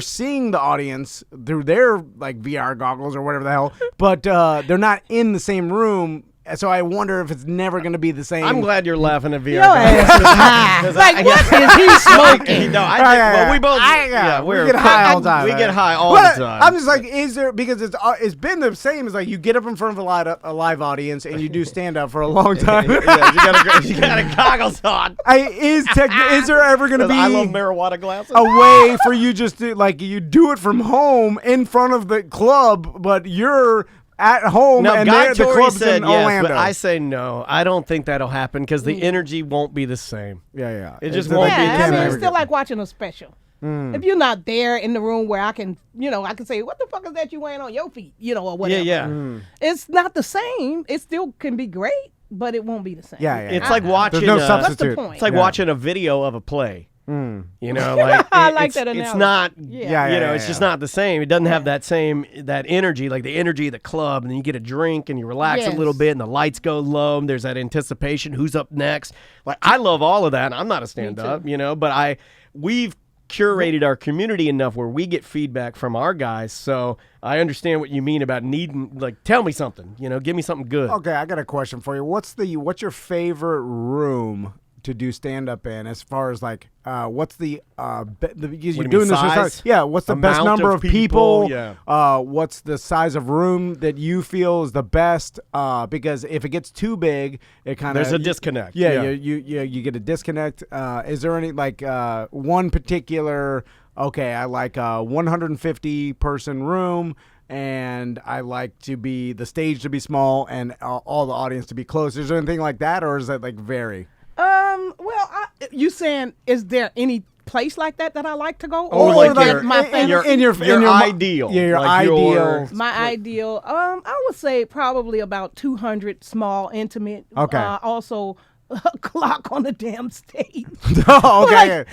seeing the audience through their like VR goggles or whatever the hell, but they're not in the same room. So I wonder if it's never going to be the same. I'm glad you're laughing at VR. Your ass is high. Like, what is he smoking? No, we both. we get high all the time. We get high all But the time. I'm just like, is there, because it's been the same as like you get up in front of a live audience and you do stand up for a long time. you got a goggles on. Is there ever going to be I love marijuana glasses. a way for you just to like you do it from home in front of the club, but you're at home No, and Guy the Torre club's said in yes, Orlando? but I say no. I don't think that'll happen because the energy won't be the same. Yeah. It just It's won't like be you the Yeah, I can't mean, ever it's still get- like watching a special. If you're not there in the room where I can say, what the fuck is that you wearing on your feet, or whatever. Yeah. It's not the same. It still can be great, but it won't be the same. Yeah. It's like watching. There's no a- substitute. What's the point? It's like Yeah. watching a video of a play. Like I like it's, that it's analogy. not. Yeah. It's just not the same. It doesn't have that energy, like the energy of the club, and then you get a drink and you relax a Yes. little bit, and the lights go low, and there's that anticipation. Who's up next? Like I love all of that. And I'm not a stand-up, but we've curated our community enough where we get feedback from our guys. So I understand what you mean about needing, like, tell me something. Give me something good. Okay, I got a question for you. What's your favorite room to do stand up in, as far as like what's the because you're you doing mean, this for size? yeah, what's the best Amount number of of people? people? What's the size of room that you feel is the best? Because if it gets too big, it kind of There's a disconnect. Yeah, you get a disconnect. Is there any like one particular? Okay, I like a 150 person room, and I like the stage to be small and all the audience to be close. Is there anything like that, or is that like vary? Well, you saying, is there any place like that I like to go? Or Or like like your, my fantasy? your mo- ideal. Yeah, your like ideal. My ideal, I would say probably about 200 small, intimate. Okay. Also, a clock on the damn stage. Oh, okay.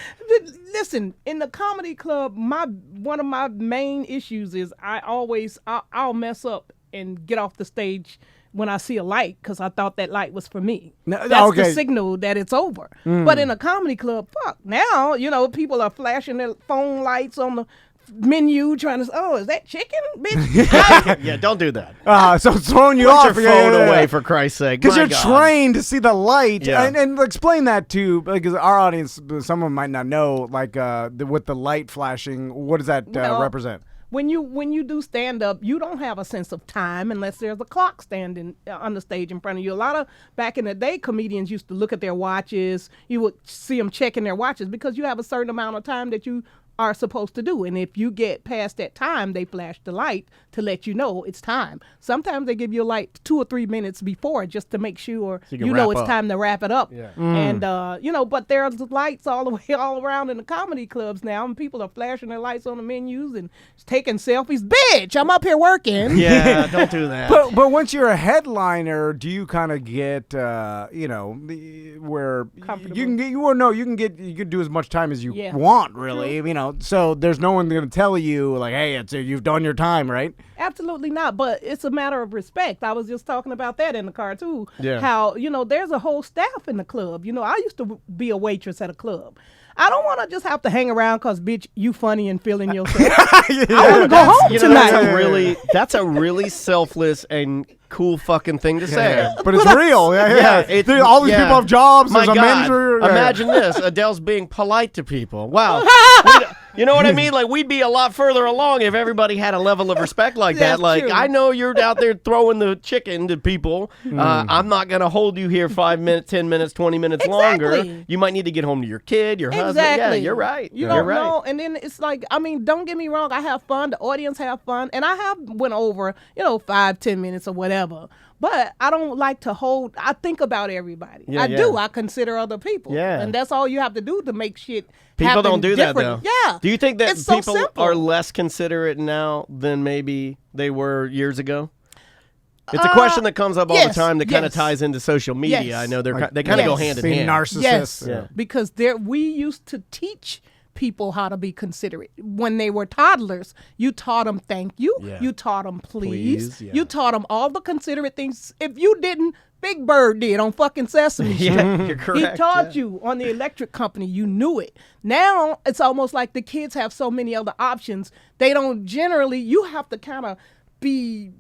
Listen, in the comedy club, one of my main issues is I'll mess up and get off the stage when I see a light because I thought that light was for me. No, That's okay. the signal that it's over. But in a comedy club, fuck. Now, people are flashing their phone lights on the menu trying to, is that chicken, bitch? Yeah, don't do that. So it's throwing you Put off. your phone away, for Christ's sake. Because My you're God. trained to see the light, Yeah. and explain that to, because our audience, some of them might not know, like with the light flashing, what does that Well, represent? when you do stand up, you don't have a sense of time unless there's a clock standing on the stage in front of you. A lot of back in the day, comedians used to look at their watches. You would see them checking their watches because you have a certain amount of time that you are supposed to do. And if you get past that time, they flash the light to let you know it's time. Sometimes they give you a light 2 or 3 minutes before just to make sure So you know it's up. time to wrap it up. Yeah. And, but there's lights all around in the comedy clubs now, and people are flashing their lights on the menus and taking selfies. Bitch, I'm up here working. Yeah, don't do that. But once you're a headliner, do you kind of get where you can get you can do as much time as you want, really. True. So there's no one going to tell you like, hey, you've done your time, right? Absolutely not. But it's a matter of respect. I was just talking about that in the car too. Yeah. How there's a whole staff in the club. I used to be a waitress at a club. I don't want to just have to hang around because, bitch, you funny and feeling yourself. I want to go home tonight. That's a really selfless and cool fucking thing to say. Yeah. But it's real. Yeah. All these people have jobs. My There's a God. manager. Imagine this. Adele's being polite to people. Wow. You know what I mean? Like, we'd be a lot further along if everybody had a level of respect like that. That's Like, true. I know you're out there throwing the chicken to people. I'm not going to hold you here 5 minutes, 10 minutes, 20 minutes longer. Exactly. You might need to get home to your kid, your husband. Yeah, you're right. You You're don't right. know. And then it's like, don't get me wrong. I have fun. The audience have fun. And I have went over, 5-10 minutes or whatever. But I don't like to I think about everybody. Yeah, I yeah. do. I consider other people. Yeah. And that's all you have to do to make shit People happen don't do that, different. though. Yeah. Do you think that It's so people simple. are less considerate now than maybe they were years ago? It's a question that comes up all the time that kind of ties into social media. Yes. I know they kind of go hand in Being hand. narcissists. Yes. Yeah. Because we used to teach people how to be considerate. When they were toddlers, you taught them thank you. Yeah. You taught them please. Please, yeah. You taught them all the considerate things. If you didn't, Big Bird did on fucking Sesame Street. Yeah, you're correct. He taught you on the electric company. You knew it. Now it's almost like the kids have so many other options. They don't generally. You have to kind of be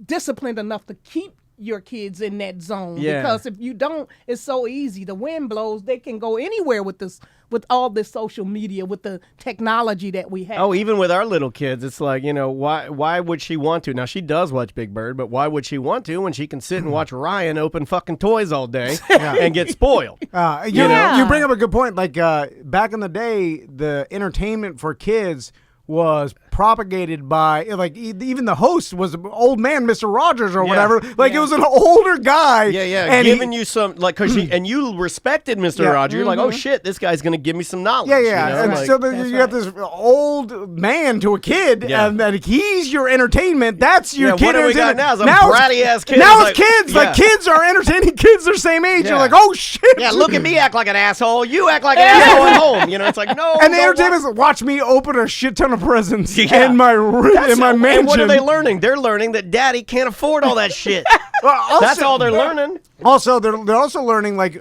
disciplined enough to keep your kids in that zone. Yeah. Because if you don't, it's so easy. The wind blows. They can go anywhere with this, with all this social media, with the technology that we have. Oh, even with our little kids, it's like, why would she want to? Now, she does watch Big Bird, but why would she want to when she can sit and watch Ryan open fucking toys all day and get spoiled? You bring up a good point. Like back in the day, the entertainment for kids was propagated by, like, even the host was an old man, Mr. Rogers or whatever. Like, it was an older guy. And giving you some, like, because and you respected Mr. Rogers. You're like, oh, shit, this guy's going to give me some knowledge. And like, so then you got this old man to a kid, and then he's your entertainment. That's your kid what do we got entertainment. now? Some bratty-ass kid. Now it's kids. Like, kids are entertaining kids their same age. You're like, oh, shit. Yeah, look at me act like an asshole. You act like an asshole at home. It's like, no. And the entertainment is watch me open a shit ton of presents in my mansion. And what are they learning? They're learning that daddy can't afford all that shit. That's all they're learning. Also, they're also learning like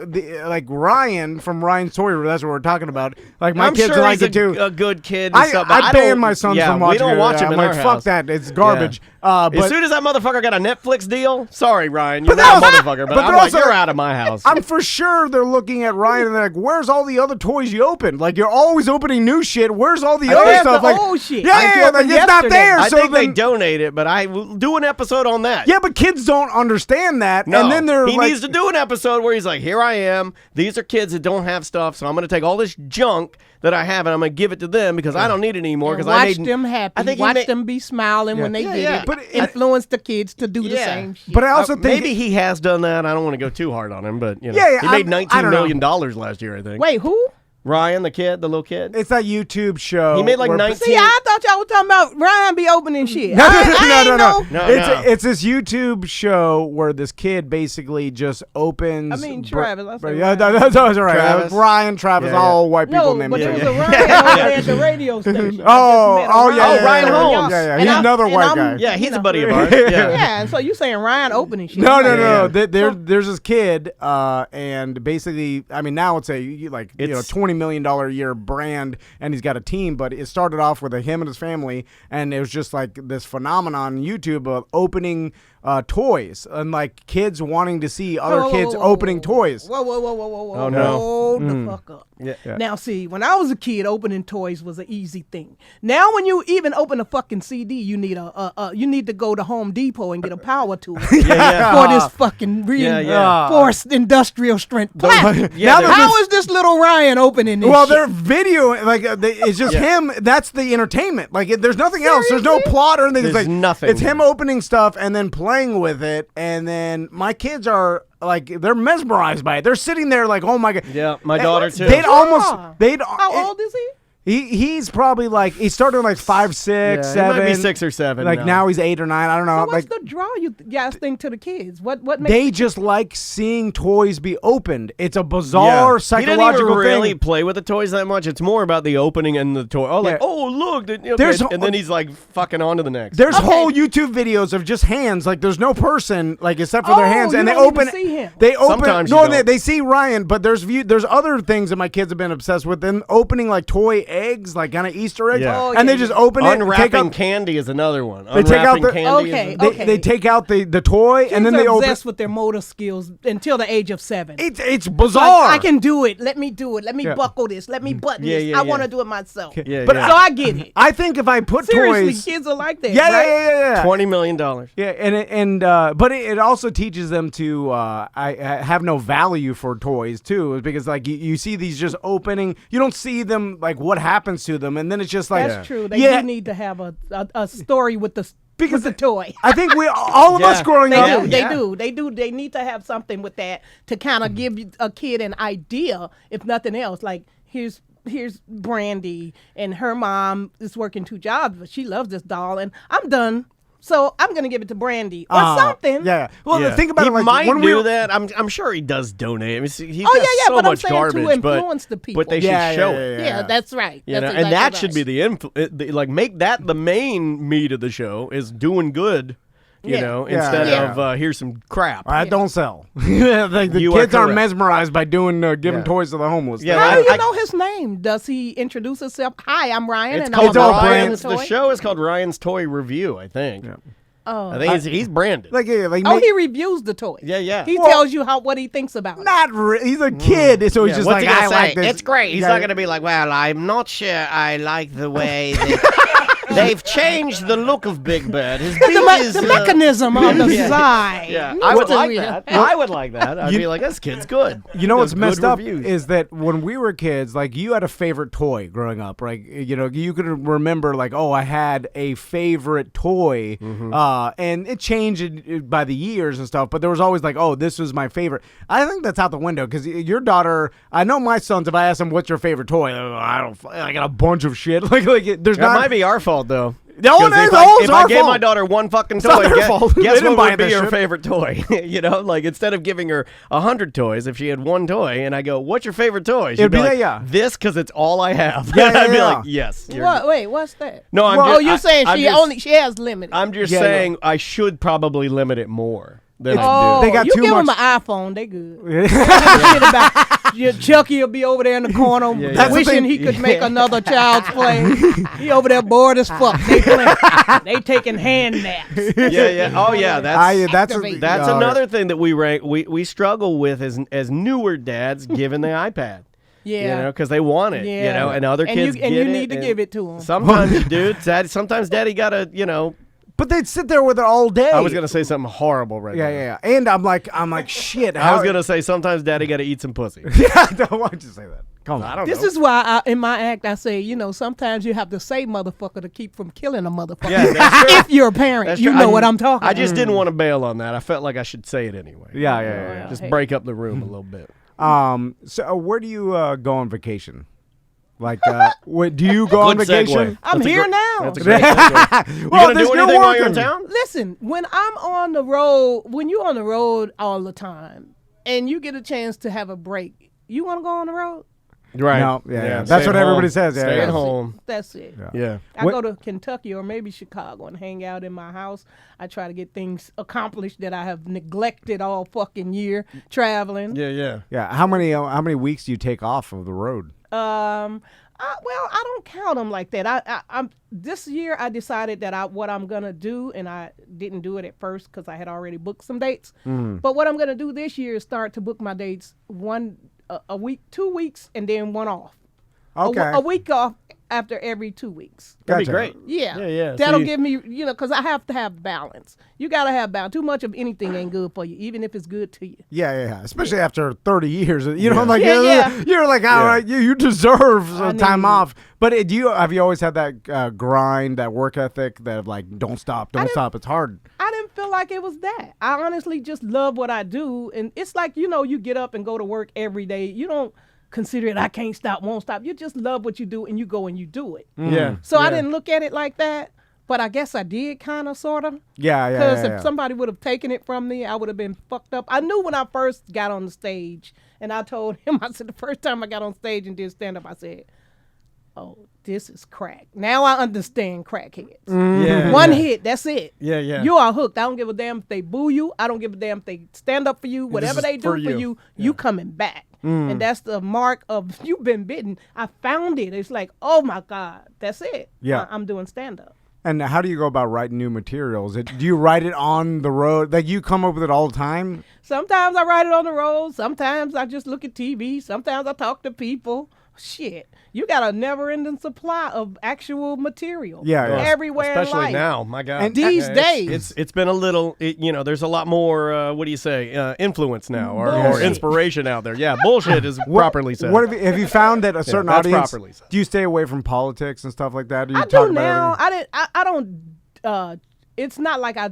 Ryan from Ryan's Toy Room. That's what we're talking about. Like my kids sure like he's it too. A good kid. And stuff, but I ban my sons from watching. We don't it. watch him I'm in like, our fuck house. that. It's garbage. As But soon as that motherfucker got a Netflix deal, sorry Ryan, you're that not a was- motherfucker. But but I'm they're like, also- you're out of my house. I'm for sure they're looking at Ryan and they're like, "Where's all the other toys you opened? Like you're always opening new shit. Where's all the other Where's stuff? the Like old shit? Yeah, Like you like opened it's not yesterday. there. I so think they then, donate it, but I will do an episode on that. yeah, but kids don't understand that. No, And then they're he like, needs to do an episode where he's like, here I am. These are kids that don't have stuff, so I'm going to take all this junk that I have and I'm going to give it to them because I don't need it anymore. And Because I watch made them happy. I think he watch made- them be smiling when they Yeah, get yeah. it. But influence the kids to do the Yeah. same shit. but I also think maybe he has done that. I don't want to go too hard on him, but Yeah, he made I $19 don't million last year, I think. Wait, who? Ryan, the little kid. it's that YouTube show. He made like where- 19. See, I thought y'all were talking about Ryan be opening shit. No. No, It's this YouTube show where this kid basically just opens. I mean, Travis. I said Yeah, Ryan. that's all right. Travis. Ryan, Travis, Yeah, yeah. all white people No, named but each there was other. a Ryan over there at the radio station. Oh, yeah, Ryan Holmes. Yeah, he's another white guy. Yeah, he's You a know. buddy of ours. Yeah, Yeah. and so you saying Ryan opening shit? No. Yeah. There's this kid, and basically, I mean, now it's It's- $20 million a year brand, and he's got a team. But it started off with him and his family, and it was just like this phenomenon on YouTube of opening toys and like kids wanting to see other kids opening toys. Whoa. Oh, no. Hold the fuck up. Yeah. Now, see, when I was a kid, opening toys was an easy thing. Now, when you even open a fucking CD, you need to go to Home Depot and get a power tool for this fucking reinforced industrial strength plastic. How is this little Ryan opening this? Well, they're video it's just him. That's the entertainment. Like there's nothing else. There's no plot or anything. There's it's like nothing. It's him opening stuff and then playing with it, and then my kids are. Like they're mesmerized by it. They're sitting there like, oh my god. Yeah, my daughter too. How old is he? He's probably like he started like 5, 6, 7. He might be 6 or 7. Like now he's 8 or 9. I don't know. So what's the draw you guys think to the kids? What makes they just like seeing toys be opened. It's a bizarre psychological he doesn't even really thing. play with the toys that much. It's more about the opening and the toy. Oh, like look, okay. And then he's like fucking on to the next. There's whole YouTube videos of just hands. Like there's no person like except for their hands, and they open. See him. They open. Sometimes they see Ryan, but there's other things that my kids have been obsessed with. Them opening like toy eggs, like kind of Easter eggs, and they just open it. Unwrapping candy is another one. They take out the candy. They take out the toy, Kids and then are they open. obsessed with their motor skills until the age of 7. It's bizarre. Like, I can do it. Let me do it. Let me buckle this. Let me button this. I want to do it myself. But so I get it. I think if I put Seriously, toys, kids are like that. yeah. $20 million. Yeah, but it also teaches them to have no value for toys too, because like you see these just opening, you don't see them like what happens to them, and then it's just like that's true. They do need to have a story with the toy. I think all of us growing up, they do. They need to have something with that to kind of give a kid an idea, if nothing else. Like here's Brandy, and her mom is working 2 jobs, but she loves this doll, and I'm done. So I'm gonna give it to Brandy or something. Yeah. Well, think about he it. Like, might when do that. I'm sure he does donate. I mean, he does so but much I'm saying garbage, to influence the people. but they should show it. Yeah, that's right. You know, That's and that exactly should be the like make that the main meat of the show is doing good. You know, instead of here's some crap. I don't sell. Like the kids are mesmerized by giving toys to the homeless. Yeah, how do you know his name? Does he introduce himself? Hi, I'm Ryan, It's and called I'm Ryan's. toy. The show is called Ryan's Toy Review, I think. Yeah. Oh, I think he's branded. He reviews the toys. Yeah. He tells you what he thinks about it. He's a kid, so he's just What's like, he gonna I say? like this. It's great. He's not going to be like, well, I'm not sure I like the way they've changed the look of Big Bird. His beak is the mechanism on the side. Yeah, I would like that. I would like that. I'd be like, this kid's good. You know what's messed up reviews. is that when we were kids, like you had a favorite toy growing up, right? You know, you could remember like, oh, I had a favorite toy, and it changed by the years and stuff. But there was always like, oh, this was my favorite. I think that's out the window because your daughter. I know my sons. If I ask them what's your favorite toy, I got a bunch of shit. There's that might be our fault though. No, if I gave my daughter one fucking toy, guess what would be her shit. favorite toy? You know, like instead of giving her 100 toys, if she had one toy, and I go, "What's your favorite toy?" She'd be like, "This, because it's all I have." I'd be like, "Yes." Wait, what's that? No, I'm you're saying she has limited. I'm just saying I should probably limit it more than I do. They got you too give much. them an iPhone, they good. Chucky will be over there in the corner wishing he could make another child's play. He over there bored as fuck. They taking hand naps. Yeah. Oh yeah, that's Activate. another thing that we struggle with as newer dads given the iPad. Yeah, you know, because they want it. You know, and other kids get it. And you need to give it to them. Sometimes you do. Sometimes Daddy gotta, But they'd sit there with it all day. I was gonna say something horrible now. Yeah. And I'm like, shit. I was gonna say sometimes Daddy got to eat some pussy. Why'd you say that? Come on. This is why in my act I say, sometimes you have to say motherfucker to keep from killing a motherfucker. Yeah, that's true. If you're a parent, That's you true. know what I'm talking about. I just didn't want to bail on that. I felt like I should say it anyway. Yeah. Just break up the room a little bit. So where do you go on vacation? Like, do you go on Good vacation? segue. I'm here now. That's a great segue. You Well, gonna do anything while you're in town? Listen, when I'm on the road, when you're on the road all the time and you get a chance to have a break, you want to go on the road? Right. No, that's what everybody says. Yeah, Stay yeah. at home. That's it. Yeah. I go to Kentucky or maybe Chicago and hang out in my house. I try to get things accomplished that I have neglected all fucking year traveling. Yeah. Yeah. How many weeks do you take off of the road? Well, I don't count them like that. I'm this year I decided that what I'm gonna do, and I didn't do it at first because I had already booked some dates. But what I'm gonna do this year is start to book my dates a week, 2 weeks, and then one off. Okay. A week off after every 2 weeks. That'd be Gotcha. great. Yeah. Yeah. That'll give me, because I have to have balance. You got to have balance. Too much of anything ain't good for you, even if it's good to you. Yeah. Especially after 30 years, you know, like Yeah. you're like, all right, you deserve some time need off. But have you always had that grind, that work ethic, that like don't stop? It's hard. I didn't feel like it was that. I honestly just love what I do, and it's like you get up and go to work every day. You don't consider it I can't stop, won't stop. You just love what you do, and you go and you do it. Yeah. So I didn't look at it like that. But I guess I did kind of, sort of. Yeah. Because if somebody would have taken it from me, I would have been fucked up. I knew when I first got on the stage, and I told him, I said, the first time I got on stage and did stand-up, I said, oh, this is crack. Now I understand crackheads. Yeah. One hit, that's it. Yeah. You are hooked. I don't give a damn if they boo you. I don't give a damn if they stand up for you. Whatever is they do for for you, you coming back. And that's the mark of you've been bitten. I found it. It's like, oh, my God, that's it. Yeah. I'm doing stand-up. And how do you go about writing new materials? Do you write it on the road? Like you come up with it all the time? Sometimes I write it on the road. Sometimes I just look at TV. Sometimes I talk to people. Shit, you got a never-ending supply of actual material. Yeah. Everywhere in Especially life. now, my God. And These days. It's been a little, there's a lot more, what do you say, influence now or Bullshit. inspiration out there. Yeah, bullshit is properly said. Have you found that a certain that's audience? properly said. Do you stay away from politics and stuff like that? Do you I talk do about now. everything? I don't. It's not like I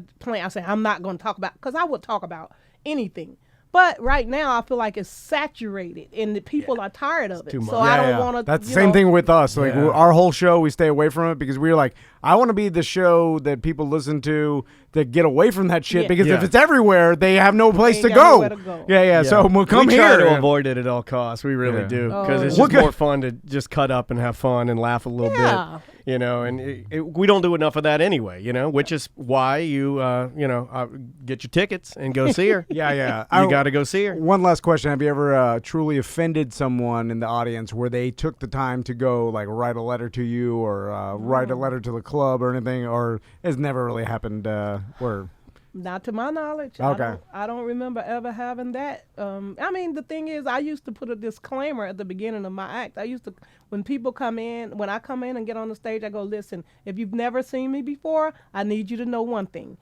say I'm not going to talk about, because I would talk about anything. But right now, I feel like it's saturated, and the people are tired of it. too much. So I don't want to. That's the same thing with us. Like Yeah. our whole show, we stay away from it because we're like, I want to be the show that people listen to that get away from that shit. Yeah. Because if Yeah. it's everywhere, they have no place ain't to got go. nowhere to go. Yeah. So we'll come we here. try to avoid it at all costs. We really Yeah. do, Oh, because it's What just more good- fun to just cut up and have fun and laugh a little Yeah. bit. And we don't do enough of that anyway. Which is why you get your tickets and go see her. Yeah. You got to go see her. One last question. Have you ever truly offended someone in the audience where they took the time to go like write a letter to you or write a letter to the club or anything, or it's never really happened where? Not to my knowledge. Okay. I don't remember ever having that. I mean, the thing is, I used to put a disclaimer at the beginning of my act. When people come in, when I come in and get on the stage, I go, listen, if you've never seen me before, I need you to know one thing.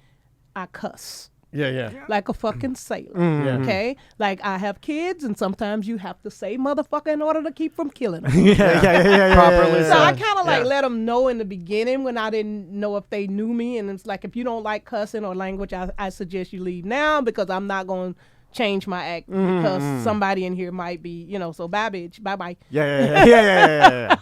I cuss. Yeah. Like a fucking sailor. Yeah. Okay? Like, I have kids, and sometimes you have to say motherfucker in order to keep from killing them. Yeah. Properly So I said. kind of let them know in the beginning when I didn't know if they knew me. And it's like, if you don't like cussing or language, I suggest you leave now, because I'm not going to change my act because somebody in here might be, so bye, bitch. Bye-bye. Yeah.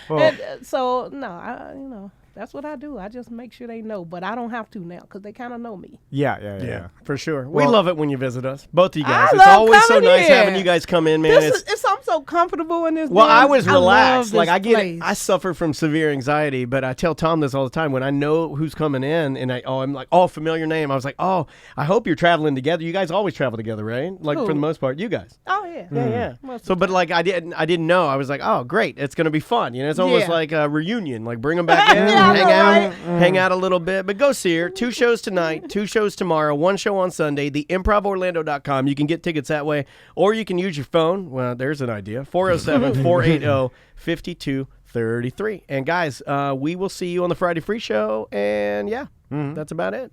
Well, And, so, no, that's what I do. I just make sure they know. But I don't have to now because they kind of know me. yeah. For sure. Well- we love it when you visit us. Both of you guys. I It's love always so coming nice here. having you guys come in, man. I'm so comfortable in this. Well, I damn- was love relaxed. Like this place. I suffer from severe anxiety, but I tell Tom this all the time. When I know who's coming in, and I'm like, familiar name. I was like, I hope you're traveling together. You guys always travel together, right? Like Who? for the most part, you guys. Oh, yeah. Yeah. Most So, of but like I didn't know. I was like, oh, great, it's gonna be fun. It's almost Yeah. like a reunion. Like bring them back in, Yeah, I know, hang out a little bit. But go see her. 2 shows tonight, 2 shows tomorrow, 1 show on Sunday. The ImprovOrlando.com. You can get tickets that way, or you can use your phone. Well, there's an idea. 407-480-5233. And guys, we will see you on the Friday Free Show. And yeah, that's about it.